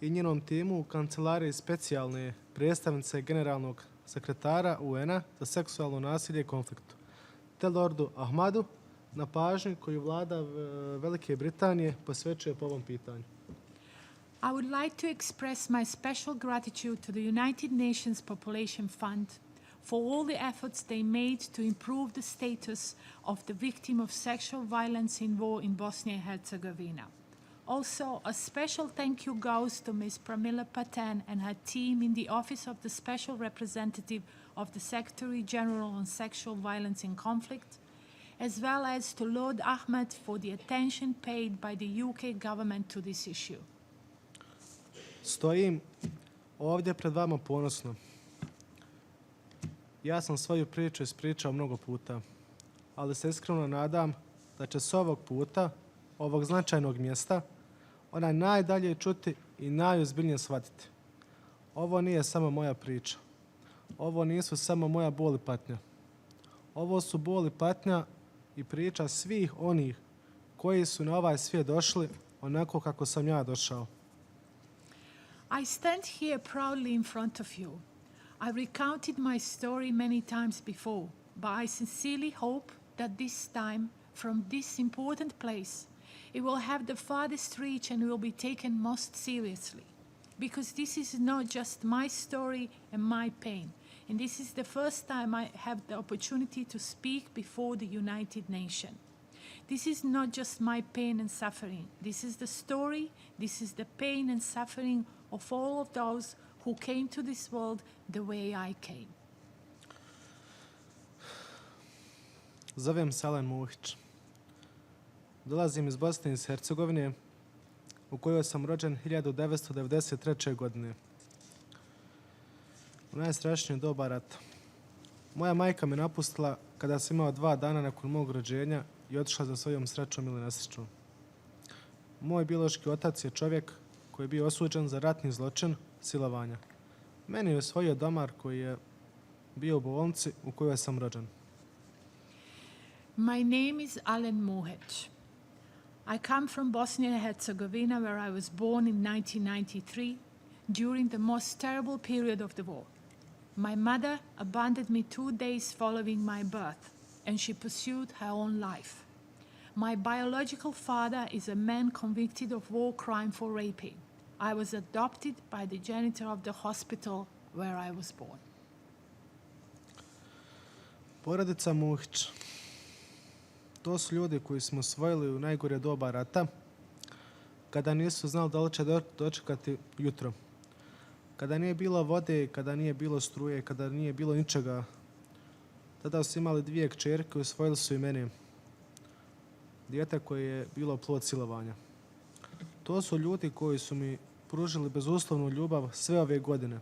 i njenom timu u kancelariji specijalne predstavnice generalnog sekretara UN-a za seksualno nasilje i konfliktu, te Lordu Ahmadu na pažnji koju vlada Velike Britanije posvećuje po ovom pitanju. I would like to express my special gratitude to the United Nations Population Fund for all the efforts they made to improve the status of the victim of sexual violence in war in Bosnia and Herzegovina. Also, a special thank you goes to Ms. Pramila Paten and her team in the Office of the Special Representative of the Secretary General on Sexual Violence in Conflict, as well as to Lord Ahmed for the attention paid by the UK government to this issue. Stojim ovdje pred vama ponosno. Ja sam svoju priču ispričao mnogo puta, ali se iskreno nadam da će s ovog puta, ovog značajnog mjesta, ona najdalje čuti i najozbiljnije shvatiti. Ovo nije samo moja priča. Ovo nisu samo moja bol i patnja. Ovo su bol i patnja i priča svih onih koji su na ovaj svijet došli onako kako sam ja došao. I stand here proudly in front of you. I recounted my story many times before, but I sincerely hope that this time, from this important place, it will have the farthest reach and will be taken most seriously. Because this is not just my story and my pain. And this is the first time I have the opportunity to speak before the United Nations. This is not just my pain and suffering. This is the story, this is the pain and suffering of all of those who came to this world the way I came. Zovem se Alen Muhić. Dolazim iz Bosne i Hercegovine, u kojoj sam rođen 1993. godine. U najstrašnije doba rata. Moja majka me napustila kada sam imao 2 dana nakon mog rođenja i otišla za svojom srećom ili nesrećom. Moj biološki otac je čovjek koji je bio osuđen za ratni zločin, silovanja. Meni je osvojio domar koji je bio u bolnici u kojoj sam rođen. My name is Alen Muhić. I come from Bosnia and Herzegovina, where I was born in 1993 during the most terrible period of the war. My mother abandoned me 2 days following my birth, and she pursued her own life. My biological father is a man convicted of war crime for raping. I was adopted by the janitor of the hospital where I was born. Porodica Muhić. To su ljudi koji smo osvojili u najgore doba rata, kada nisu znali da li će dočekati jutro. Kada nije bilo vode, kada nije bilo struje, kada nije bilo ničega. Tada su imali 2 kćerke, osvojili su i mene. Dijete koje je bilo plod silovanja. To su ljudi koji su mi pružili bezuslovnu ljubav sve ove godine.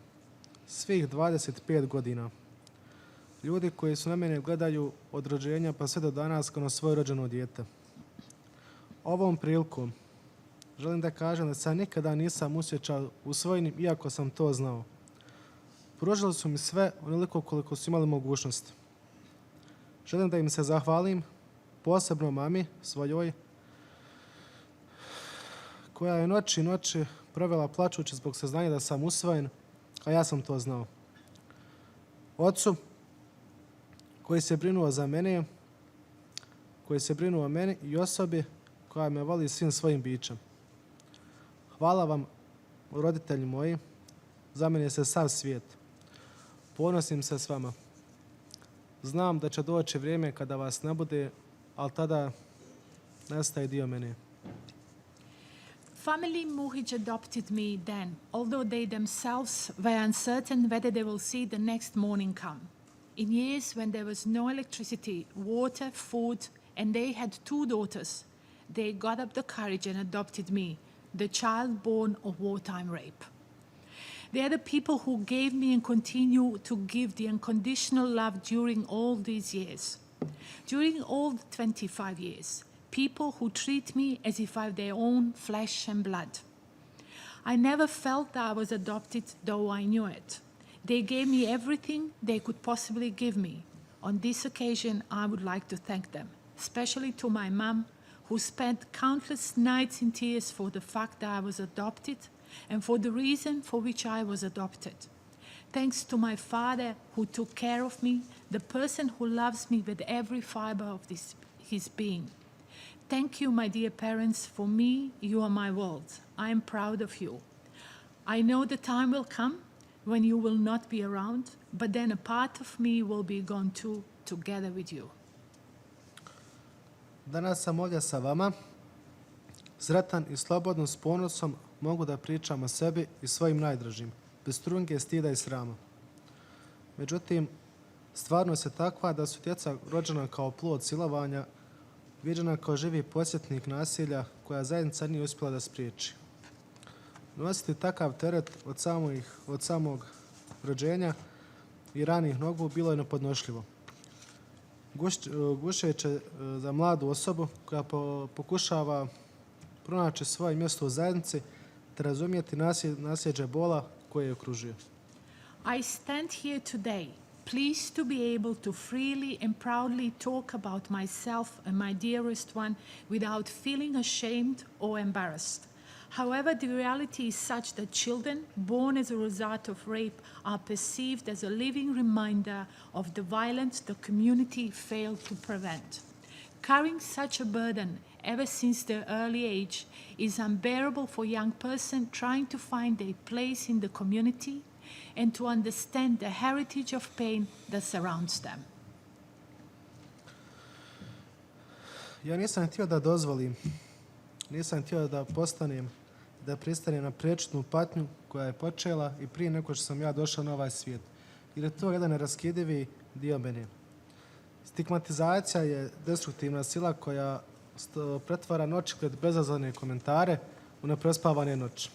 Svih 25 godina. Ljudi koji su na mene gledaju od rođenja pa sve do danas kao na svoje rođeno dijete. Ovom prilikom želim da kažem da se nikada nisam osjećao usvojenim iako sam to znao. Pružili su mi sve onoliko koliko su imali mogućnost. Želim da im se zahvalim, posebno mami svojoj, koja je noći i noći provela plačući zbog saznanja da sam usvojen, a ja sam to znao. Ocu, koji se brinuo za mene, koji se brinuo o meni i osobi koja me voli svim svojim bićem. Hvala vam, roditelji moji, za mene se sav svijet. Ponosim se s vama. Znam da će doći vrijeme kada vas ne bude, ali tada nastaje dio mene. Family Muhić adopted me then, although they themselves were uncertain whether they will see the next morning come. In years when there was no electricity, water, food, and they had 2 daughters, they got up the courage and adopted me, the child born of wartime rape. They are the people who gave me and continue to give the unconditional love during all these years. During all the 25 years, people who treat me as if I'm their own flesh and blood. I never felt that I was adopted, though I knew it. They gave me everything they could possibly give me. On this occasion, I would like to thank them, especially to my mom, who spent countless nights in tears for the fact that I was adopted and for the reason for which I was adopted. Thanks to my father, who took care of me, the person who loves me with every fiber of his being. Thank you, my dear parents. For me, you are my world. I am proud of you. I know the time will come when you will not be around, but then a part of me will be gone too, together with you. Danas sam ovdje sa vama, sretan i slobodno s ponosom mogu da pričam o sebi i svojim najdražim, bez trunke, stida i srama. Međutim, stvarnost je takva da su djeca rođena kao plod silovanja, viđena kao živi podsjetnik nasilja koja zajednica nije uspjela da spriječi. Nositi takav teret od samog rođenja i ranih nogu bilo je nepodnošljivo. Gušeće za mladu osobu koja pokušava pronaći svoje mjesto u zajednici te razumjeti nasljeđe bola koje je okružuje. I stand here today, pleased to be able to freely and proudly talk about myself and my dearest one without feeling ashamed or embarrassed. However, the reality is such that children born as a result of rape are perceived as a living reminder of the violence the community failed to prevent. Carrying such a burden ever since their early age is unbearable for a young person trying to find a place in the community and to understand the heritage of pain that surrounds them. Ja nisam htio da dozvolim, nisam htio da postanem, da pristanem na prečutnu patnju koja je počela i prije nego što sam ja došao na ovaj svijet. Jer je to jedan neraskidivi dio mene. Stigmatizacija je destruktivna sila koja pretvara noćgled bezazlene komentare u neprospavane noći.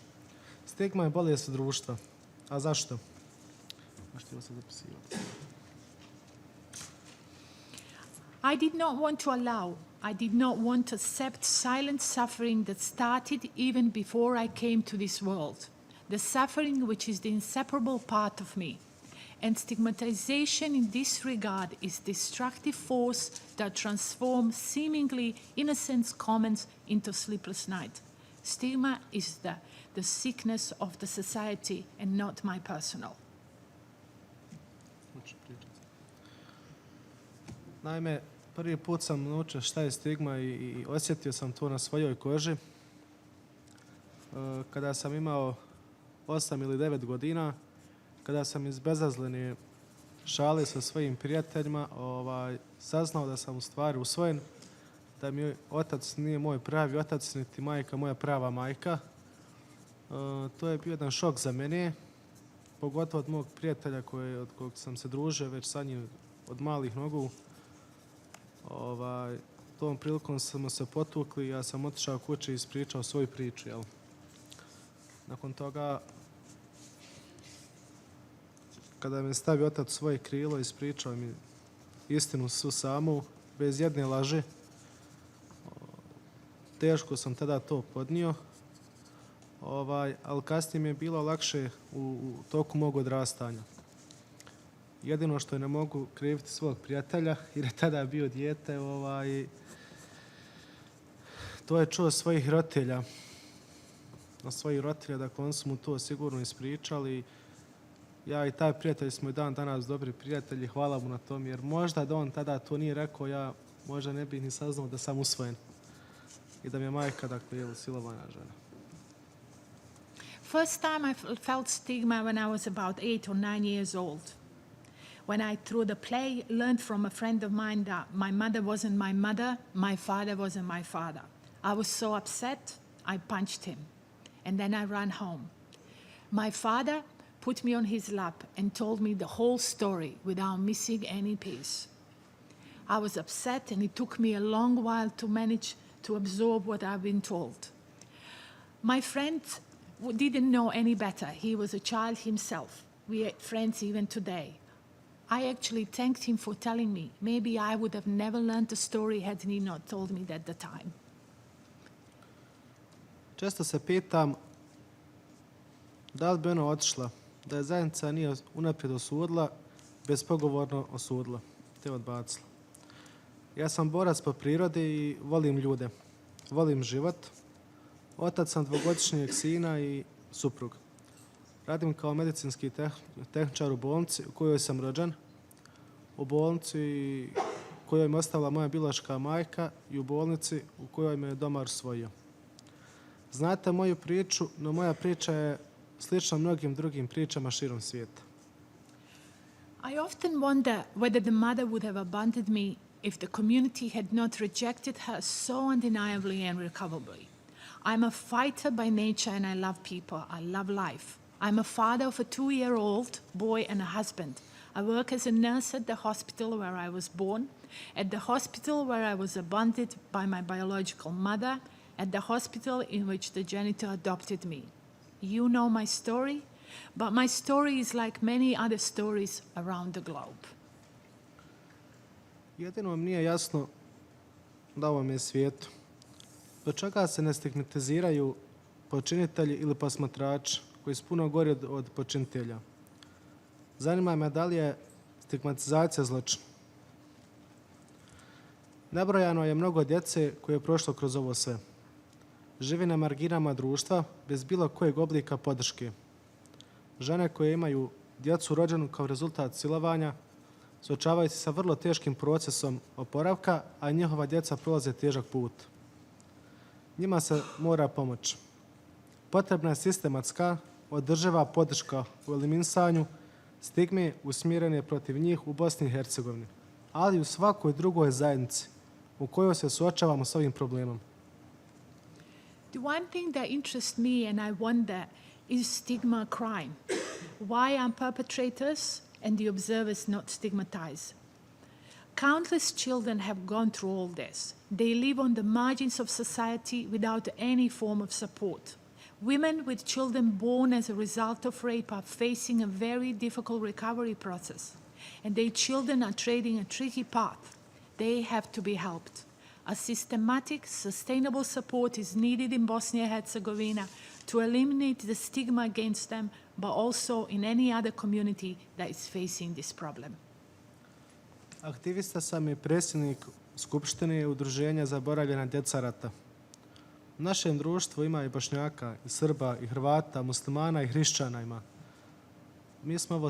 Stigma je bolest društva. A zašto? Možete se zapisivati. I did not want to allow, I did not want to accept silent suffering that started even before I came to this world, the suffering which is the inseparable part of me. And stigmatization in this regard is destructive force that transforms seemingly innocent comments into sleepless night. Stigma is the sickness of the society and not my personal. Naime, prvi put sam naučio šta je stigma i osjetio sam to na svojoj koži. Kada sam imao 8 ili 9 godina, kada sam iz bezazlene šale sa svojim prijateljima saznao da sam u stvari usvojen, da mi otac nije moj pravi otac, niti majka moja prava majka. To je bio jedan šok za mene, pogotovo od mog prijatelja od kojeg sam se družio već sa njim od malih nogu. Tom prilikom smo se potukli i ja sam otišao kući i ispričao svoju priču. Jel? Nakon toga, kada me stavio otac u svoje krilo, ispričao mi istinu svu samu, bez jedne laži. Teško sam tada to podnio, ali kasnije mi je bilo lakše u toku mog odrastanja. Jedino što ne mogu kriviti svog prijatelja, jer je tada bio dijete, to je čuo svojih roditelja. Na svojih roditelja, dakle, oni su mu to sigurno ispričali. Ja i taj prijatelj smo i dan danas dobri prijatelji, hvala mu na tom, jer možda da on tada to nije rekao, ja možda ne bih ni saznao da sam usvojen. I da mi je majka, dakle, silovana žena. First time I felt stigma when I was about 8 or 9 years old. When I, through the play, learned from a friend of mine that my mother wasn't my mother, my father wasn't my father. I was so upset, I punched him. And then I ran home. My father put me on his lap and told me the whole story without missing any piece. I was upset and it took me a long while to manage to absorb what I've been told. My friend didn't know any better. He was a child himself. We are friends even today. I actually thanked him for telling me. Maybe I would have never learned the story had he not told me at the time. Često se pitam da li bi ona otišla, da je zajednica nije unaprijed osudila, bespogovorno osudila, te odbacila. Ja sam borac po prirodi i volim ljude, volim život. Otac sam dvogodišnjeg sina i suprug. Radim kao medicinski tehničar u bolnici u kojoj sam rođen, u bolnici u kojoj me ostavila moja biološka majka i u bolnici u kojoj me je domar usvojio. Znate moju priču, no moja priča je slična mnogim drugim pričama širom svijeta. I often wonder whether the mother would have abandoned me if the community had not rejected her so undeniably and irrecoverably. I'm a fighter by nature and I love people. I love life. I'm a father of a 2-year-old boy and a husband. I work as a nurse at the hospital where I was born, at the hospital where I was abandoned by my biological mother, at the hospital in which the janitor adopted me. You know my story, but my story is like many other stories around the globe. Jedino mi nije jasno da ovom je svijetu. Do čega se ne stigmatiziraju počinitelji ili posmatrači koji su puno gori od počinitelja. Zanima me da li je stigmatizacija zločin. Nebrojano je mnogo djece koje je prošlo kroz ovo sve. Živi na marginama društva bez bilo kojeg oblika podrške. Žene koje imaju djecu rođenu kao rezultat silovanja, suočavaju se sa vrlo teškim procesom oporavka, a njihova djeca prolaze težak put. Njima se mora pomoći. Potrebna je sistematska, održiva podrška u eliminisanju stigme usmjerene protiv njih u Bosni i Hercegovini, ali i u svakoj drugoj zajednici u kojoj se suočavamo s ovim problemom. The one thing that interests me and I wonder is stigma crime. Why are perpetrators and the observers not stigmatized? Countless children have gone through all this. They live on the margins of society without any form of support. Women with children born as a result of rape are facing a very difficult recovery process, and their children are treading a tricky path. They have to be helped. A systematic, sustainable support is needed in Bosnia and Herzegovina to eliminate the stigma against them, but also in any other community that is facing this problem. Aktivista sam i predsjednik Skupštine Udruženja zaboravljena djeca rata. U našem društvu ima i Bošnjaka, i Srba, i Hrvata, muslimana i hrišćana ima. Mi smo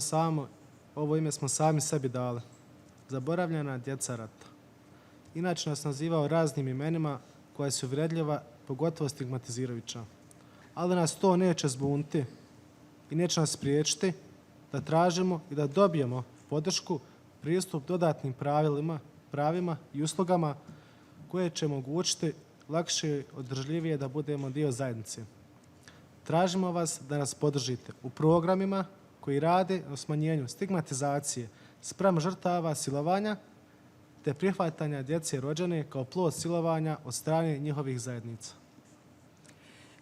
ovo ime smo sami sebi dali. Zaboravljena djeca rata. Inače nas nazivao raznim imenima koja su uvredljiva, pogotovo stigmatizirajuća. Ali nas to neće zbuniti i neće nas spriječiti da tražimo i da dobijemo podršku, pristup dodatnim pravima i uslugama koje će omogućiti lakše i održljivije da budemo dio zajednice. Tražimo vas da nas podržite u programima koji rade o smanjenju stigmatizacije spram žrtava silovanja te prihvatanja djece rođene kao plod silovanja od strane njihovih zajednica.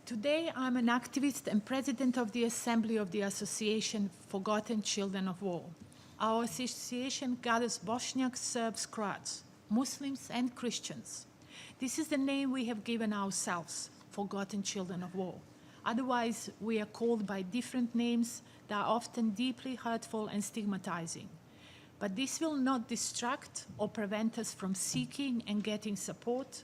Today, I'm an activist and president of the Assembly of the Association Forgotten Children of War. Our association gathers Bosniaks, Serbs, Croats, Muslims, and Christians. This is the name we have given ourselves, Forgotten Children of War. Otherwise, we are called by different names that are often deeply hurtful and stigmatizing. But this will not distract or prevent us from seeking and getting support,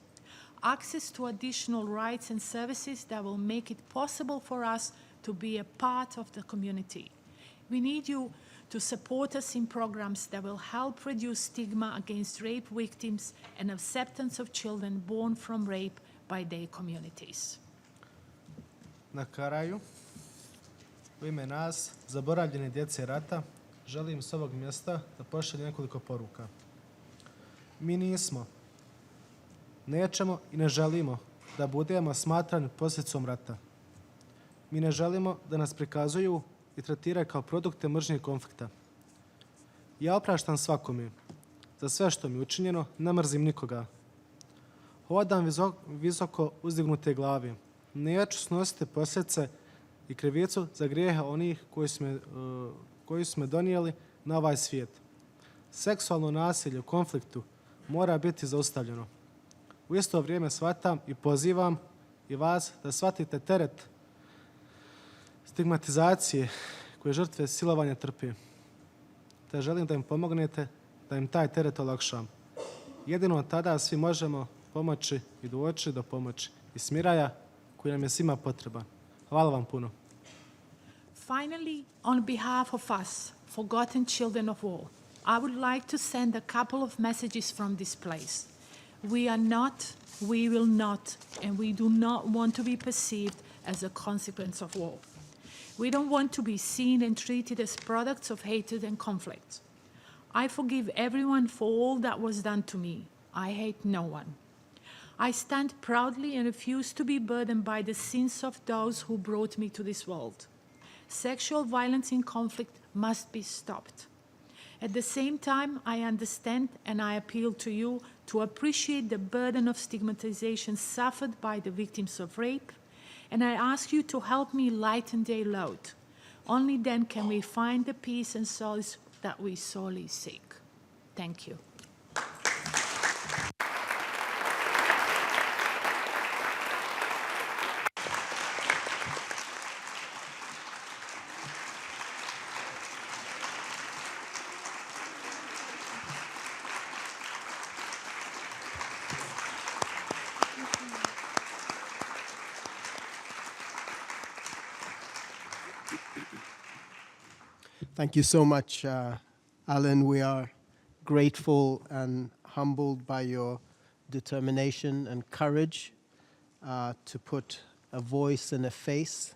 access to additional rights and services that will make it possible for us to be a part of the community. We need you to support us in programs that will help reduce stigma against rape victims and acceptance of children born from rape by their communities. Na kraju, u ime nas, zaboravljene djece rata, želim s ovog mjesta da pošaljem nekoliko poruka. Mi nismo, nećemo i ne želimo da budemo smatrani posljedicom rata. Mi ne želimo da nas prikazuju i tretiraju kao produkte mržnje i konflikta. Ja opraštam svakome za sve što mi je učinjeno, ne mrzim nikoga. Hodam visoko uzdignute glave. Neću snositi posljedice i krivicu za grijehe onih koji su me donijeli na ovaj svijet. Seksualno nasilje u konfliktu mora biti zaustavljeno. U isto vrijeme shvatam i pozivam i vas da shvatite teret stigmatizacije koje žrtve silovanja trpe. Te želim da im pomognete, da im taj teret olakšam. Jedino tada svi možemo pomoći i doći do pomoći i smiraja koji nam je svima potreban. Hvala vam puno. Finally, on behalf of us, Forgotten Children of War, I would like to send a couple of messages from this place. We are not, we will not, and we do not want to be perceived as a consequence of war. We don't want to be seen and treated as products of hatred and conflict. I forgive everyone for all that was done to me. I hate no one. I stand proudly and refuse to be burdened by the sins of those who brought me to this world. Sexual violence in conflict must be stopped. At the same time, I understand and I appeal to you to appreciate the burden of stigmatization suffered by the victims of rape, and I ask you to help me lighten their load. Only then can we find the peace and solace that we sorely seek. Thank you. Thank you so much, Alan. We are grateful and humbled by your determination and courage to put a voice and a face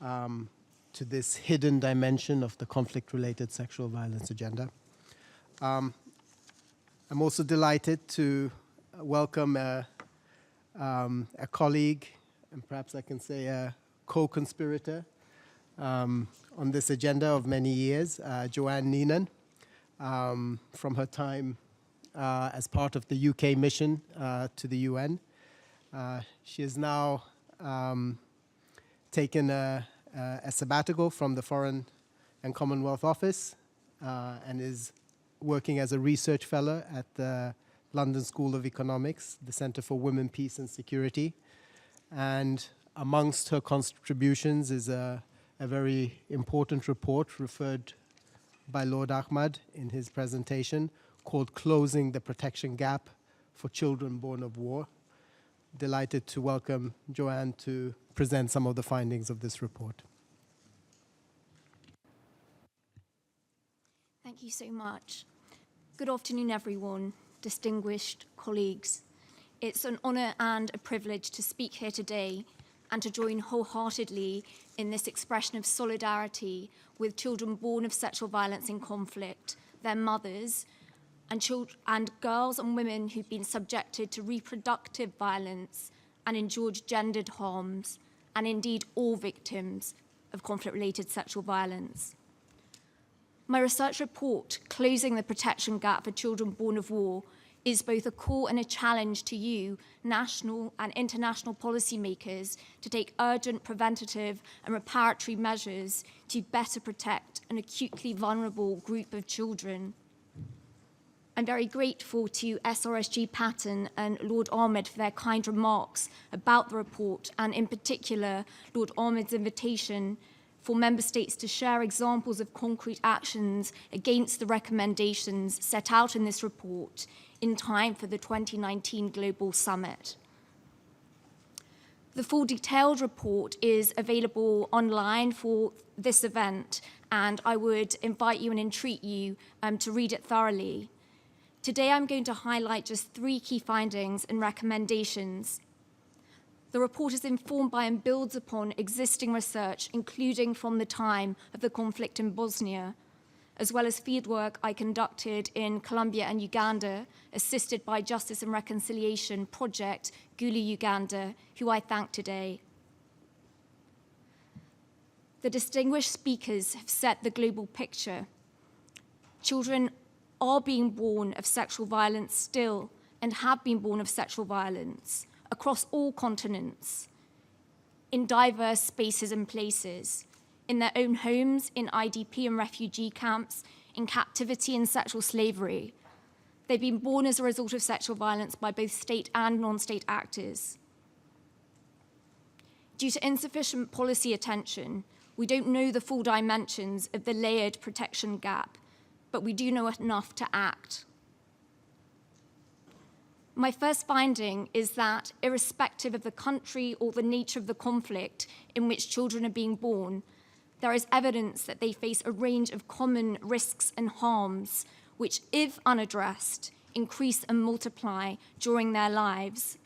to this hidden dimension of the conflict-related sexual violence agenda. I'm also delighted to welcome a colleague, and perhaps I can say a co-conspirator on this agenda of many years, Joanne Neenan, from her time as part of the UK mission to the UN. She has now taken a sabbatical from the Foreign and Commonwealth Office and is working as a research fellow at the London School of Economics, the Centre for Women, Peace and Security. And amongst her contributions is a very important report referred by Lord Ahmad in his presentation called Closing the Protection Gap for Children Born of War. Delighted to welcome Joanne to present some of the findings of this report. Thank you so much. Good afternoon, everyone, distinguished colleagues. It's an honour and a privilege to speak here today and to join wholeheartedly in this expression of solidarity with children born of sexual violence in conflict, their mothers, and girls and women who've been subjected to reproductive violence and endured gendered harms, and indeed all victims of conflict-related sexual violence. My research report, Closing the Protection Gap for Children Born of War, is both a call and a challenge to you, national and international policymakers, to take urgent preventative and reparatory measures to better protect an acutely vulnerable group of children. I'm very grateful to SRSG Patton and Lord Ahmed for their kind remarks about the report, and in particular, Lord Ahmed's invitation for member states to share examples of concrete actions against the recommendations set out in this report in time for the 2019 Global Summit. The full detailed report is available online for this event, and I would invite you and entreat you to read it thoroughly. Today, I'm going to highlight just 3 key findings and recommendations. The report is informed by and builds upon existing research, including from the time of the conflict in Bosnia, as well as fieldwork I conducted in Colombia and Uganda, assisted by Justice and Reconciliation Project, Gulu Uganda, who I thank today. The distinguished speakers have set the global picture. Children are being born of sexual violence still, and have been born of sexual violence across all continents, in diverse spaces and places, in their own homes, in IDP and refugee camps, in captivity and sexual slavery. They've been born as a result of sexual violence by both state and non-state actors. Due to insufficient policy attention, we don't know the full dimensions of the layered protection gap, but we do know enough to act. My first finding is that, irrespective of the country or the nature of the conflict in which children are being born, there is evidence that they face a range of common risks and harms, which, if unaddressed, increase and multiply during their lives.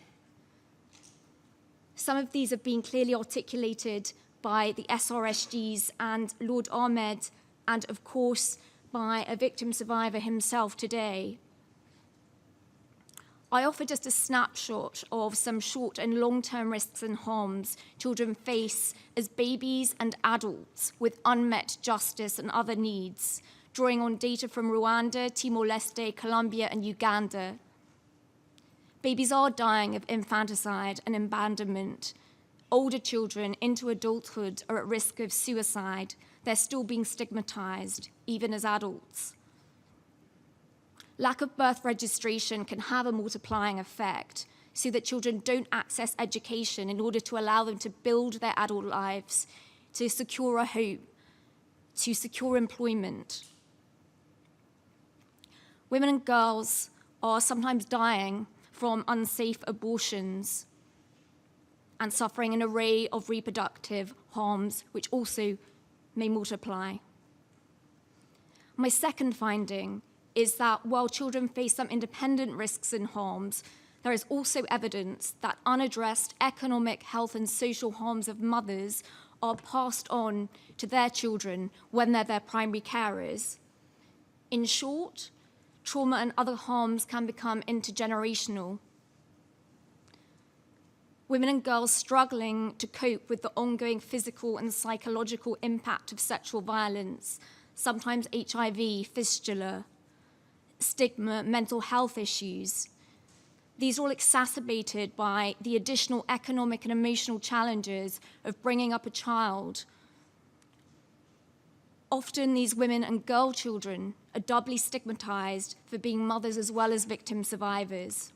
Some of these have been clearly articulated by the SRSGs and Lord Ahmed, and of course, by a victim survivor himself today. I offer just a snapshot of some short and long-term risks and harms children face as babies and adults with unmet justice and other needs, drawing on data from Rwanda, Timor-Leste, Colombia, and Uganda. Babies are dying of infanticide and abandonment. Older children into adulthood are at risk of suicide. They're still being stigmatized, even as adults. Lack of birth registration can have a multiplying effect, so that children don't access education in order to allow them to build their adult lives, to secure a home, to secure employment. Women and girls are sometimes dying from unsafe abortions and suffering an array of reproductive harms, which also may multiply. My second finding is that while children face some independent risks and harms, there is also evidence that unaddressed economic, health, and social harms of mothers are passed on to their children when they're their primary carers. In short, trauma and other harms can become intergenerational. Women and girls struggling to cope with the ongoing physical and psychological impact of sexual violence, sometimes HIV, fistula, stigma, mental health issues. These are all exacerbated by the additional economic and emotional challenges of bringing up a child. Often these women and girl children are doubly stigmatized for being mothers as well as victim survivors.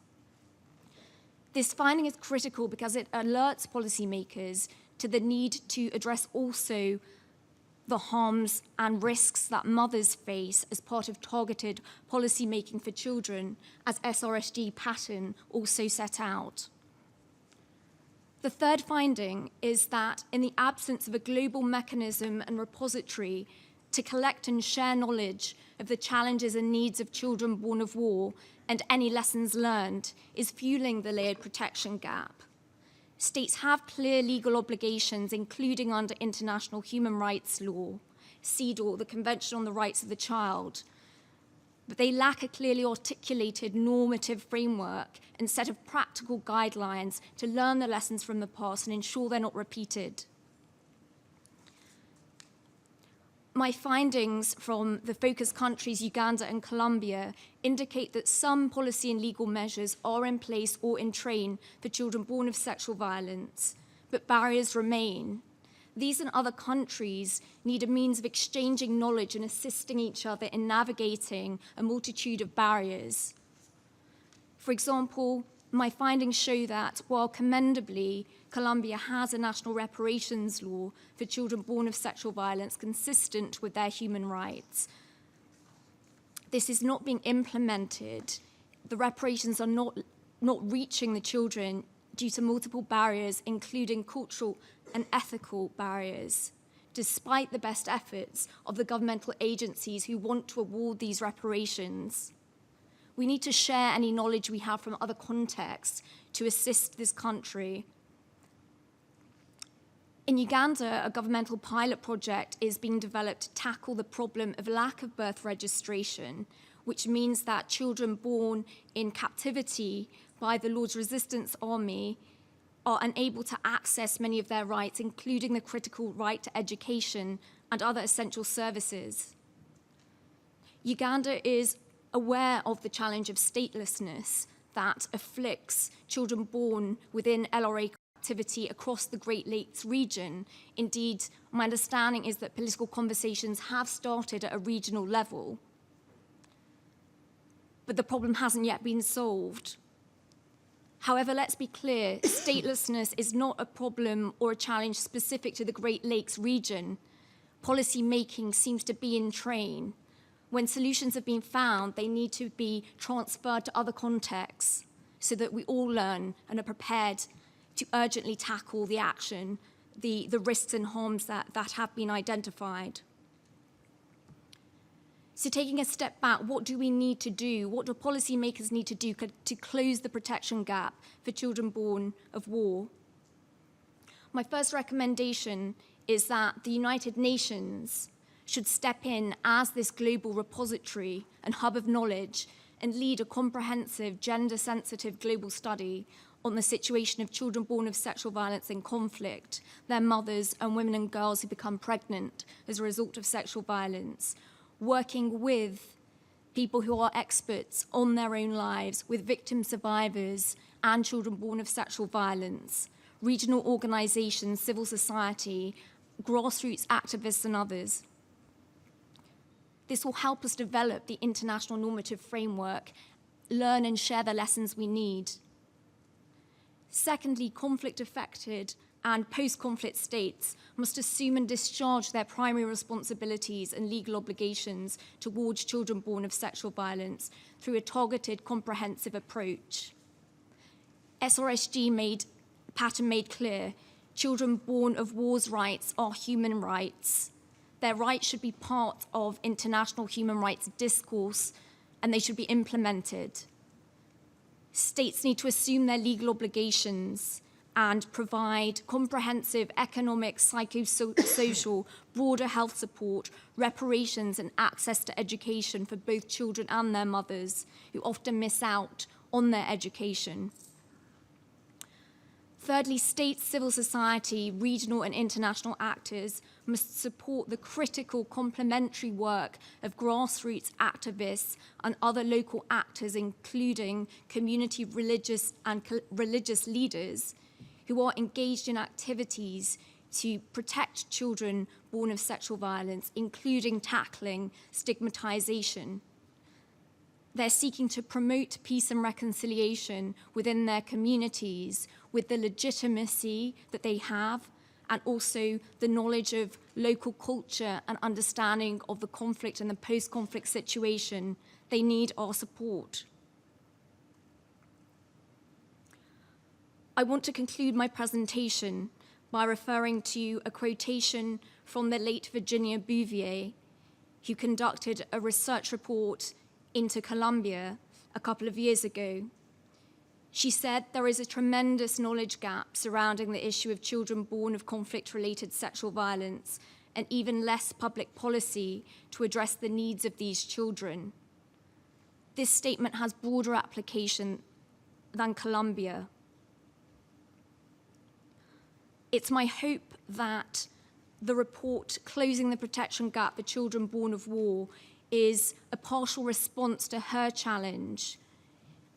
This finding is critical because it alerts policymakers to the need to address also the harms and risks that mothers face as part of targeted policymaking for children, as SRSG pattern also set out. The third finding is that in the absence of a global mechanism and repository to collect and share knowledge of the challenges and needs of children born of war and any lessons learned is fueling the layered protection gap. States have clear legal obligations, including under international human rights law, CEDAW, the Convention on the Rights of the Child, but they lack a clearly articulated normative framework and set of practical guidelines to learn the lessons from the past and ensure they're not repeated. My findings from the focus countries, Uganda and Colombia, indicate that some policy and legal measures are in place or in train for children born of sexual violence, but barriers remain. These and other countries need a means of exchanging knowledge and assisting each other in navigating a multitude of barriers. For example, my findings show that while commendably, Colombia has a national reparations law for children born of sexual violence consistent with their human rights, this is not being implemented. The reparations are not reaching the children due to multiple barriers, including cultural and ethical barriers, despite the best efforts of the governmental agencies who want to award these reparations. We need to share any knowledge we have from other contexts to assist this country. In Uganda, a governmental pilot project is being developed to tackle the problem of lack of birth registration, which means that children born in captivity by the Lord's Resistance Army are unable to access many of their rights, including the critical right to education and other essential services. Uganda is aware of the challenge of statelessness that afflicts children born within LRA activity across the Great Lakes region. Indeed, my understanding is that political conversations have started at a regional level, but the problem hasn't yet been solved. However, let's be clear, statelessness is not a problem or a challenge specific to the Great Lakes region. Policy making seems to be in train. When solutions have been found, they need to be transferred to other contexts so that we all learn and are prepared to urgently tackle the action, the risks and harms that have been identified. So taking a step back, what do we need to do? What do policymakers need to do to close the protection gap for children born of war? My first recommendation is that the United Nations should step in as this global repository and hub of knowledge and lead a comprehensive, gender-sensitive global study on the situation of children born of sexual violence in conflict, their mothers, and women and girls who become pregnant as a result of sexual violence, working with people who are experts on their own lives, with victim survivors and children born of sexual violence, regional organizations, civil society, grassroots activists, and others. This will help us develop the international normative framework, learn and share the lessons we need. Secondly, conflict-affected and post-conflict states must assume and discharge their primary responsibilities and legal obligations towards children born of sexual violence through a targeted, comprehensive approach. SRSG pattern made clear, children born of war's rights are human rights. Their rights should be part of international human rights discourse and they should be implemented. States need to assume their legal obligations and provide comprehensive economic, psychosocial, broader health support, reparations, and access to education for both children and their mothers, who often miss out on their education. Thirdly, states, civil society, regional and international actors must support the critical complementary work of grassroots activists and other local actors, including community religious leaders who are engaged in activities to protect children born of sexual violence, including tackling stigmatization. They're seeking to promote peace and reconciliation within their communities with the legitimacy that they have and also the knowledge of local culture and understanding of the conflict and the post-conflict situation. They need our support. I want to conclude my presentation by referring to a quotation from the late Virginia Bouvier, who conducted a research report into Colombia a couple of years ago. She said there is a tremendous knowledge gap surrounding the issue of children born of conflict-related sexual violence, and even less public policy to address the needs of these children. This statement has broader application than Colombia. It's my hope that the report, Closing the Protection Gap for Children Born of War, is a partial response to her challenge.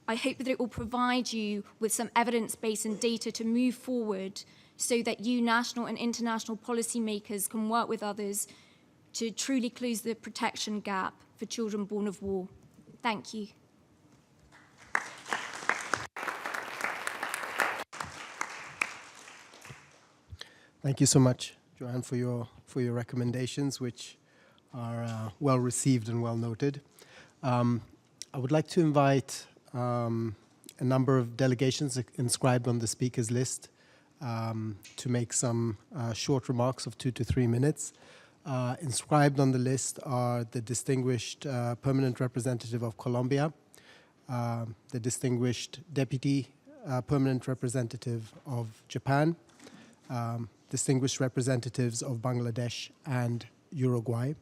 I hope that it will provide you with some evidence base and data to move forward so that you, national and international policymakers, can work with others to truly close the protection gap for children born of war. Thank you. Thank you so much, Joanne, for your recommendations, which are well received and well noted. I would like to invite a number of delegations inscribed on the speakers list to make some short remarks of 2 to 3 minutes. Inscribed on the list are the distinguished permanent representative of Colombia, the distinguished deputy permanent representative of Japan, distinguished representatives of Bangladesh and Uruguay.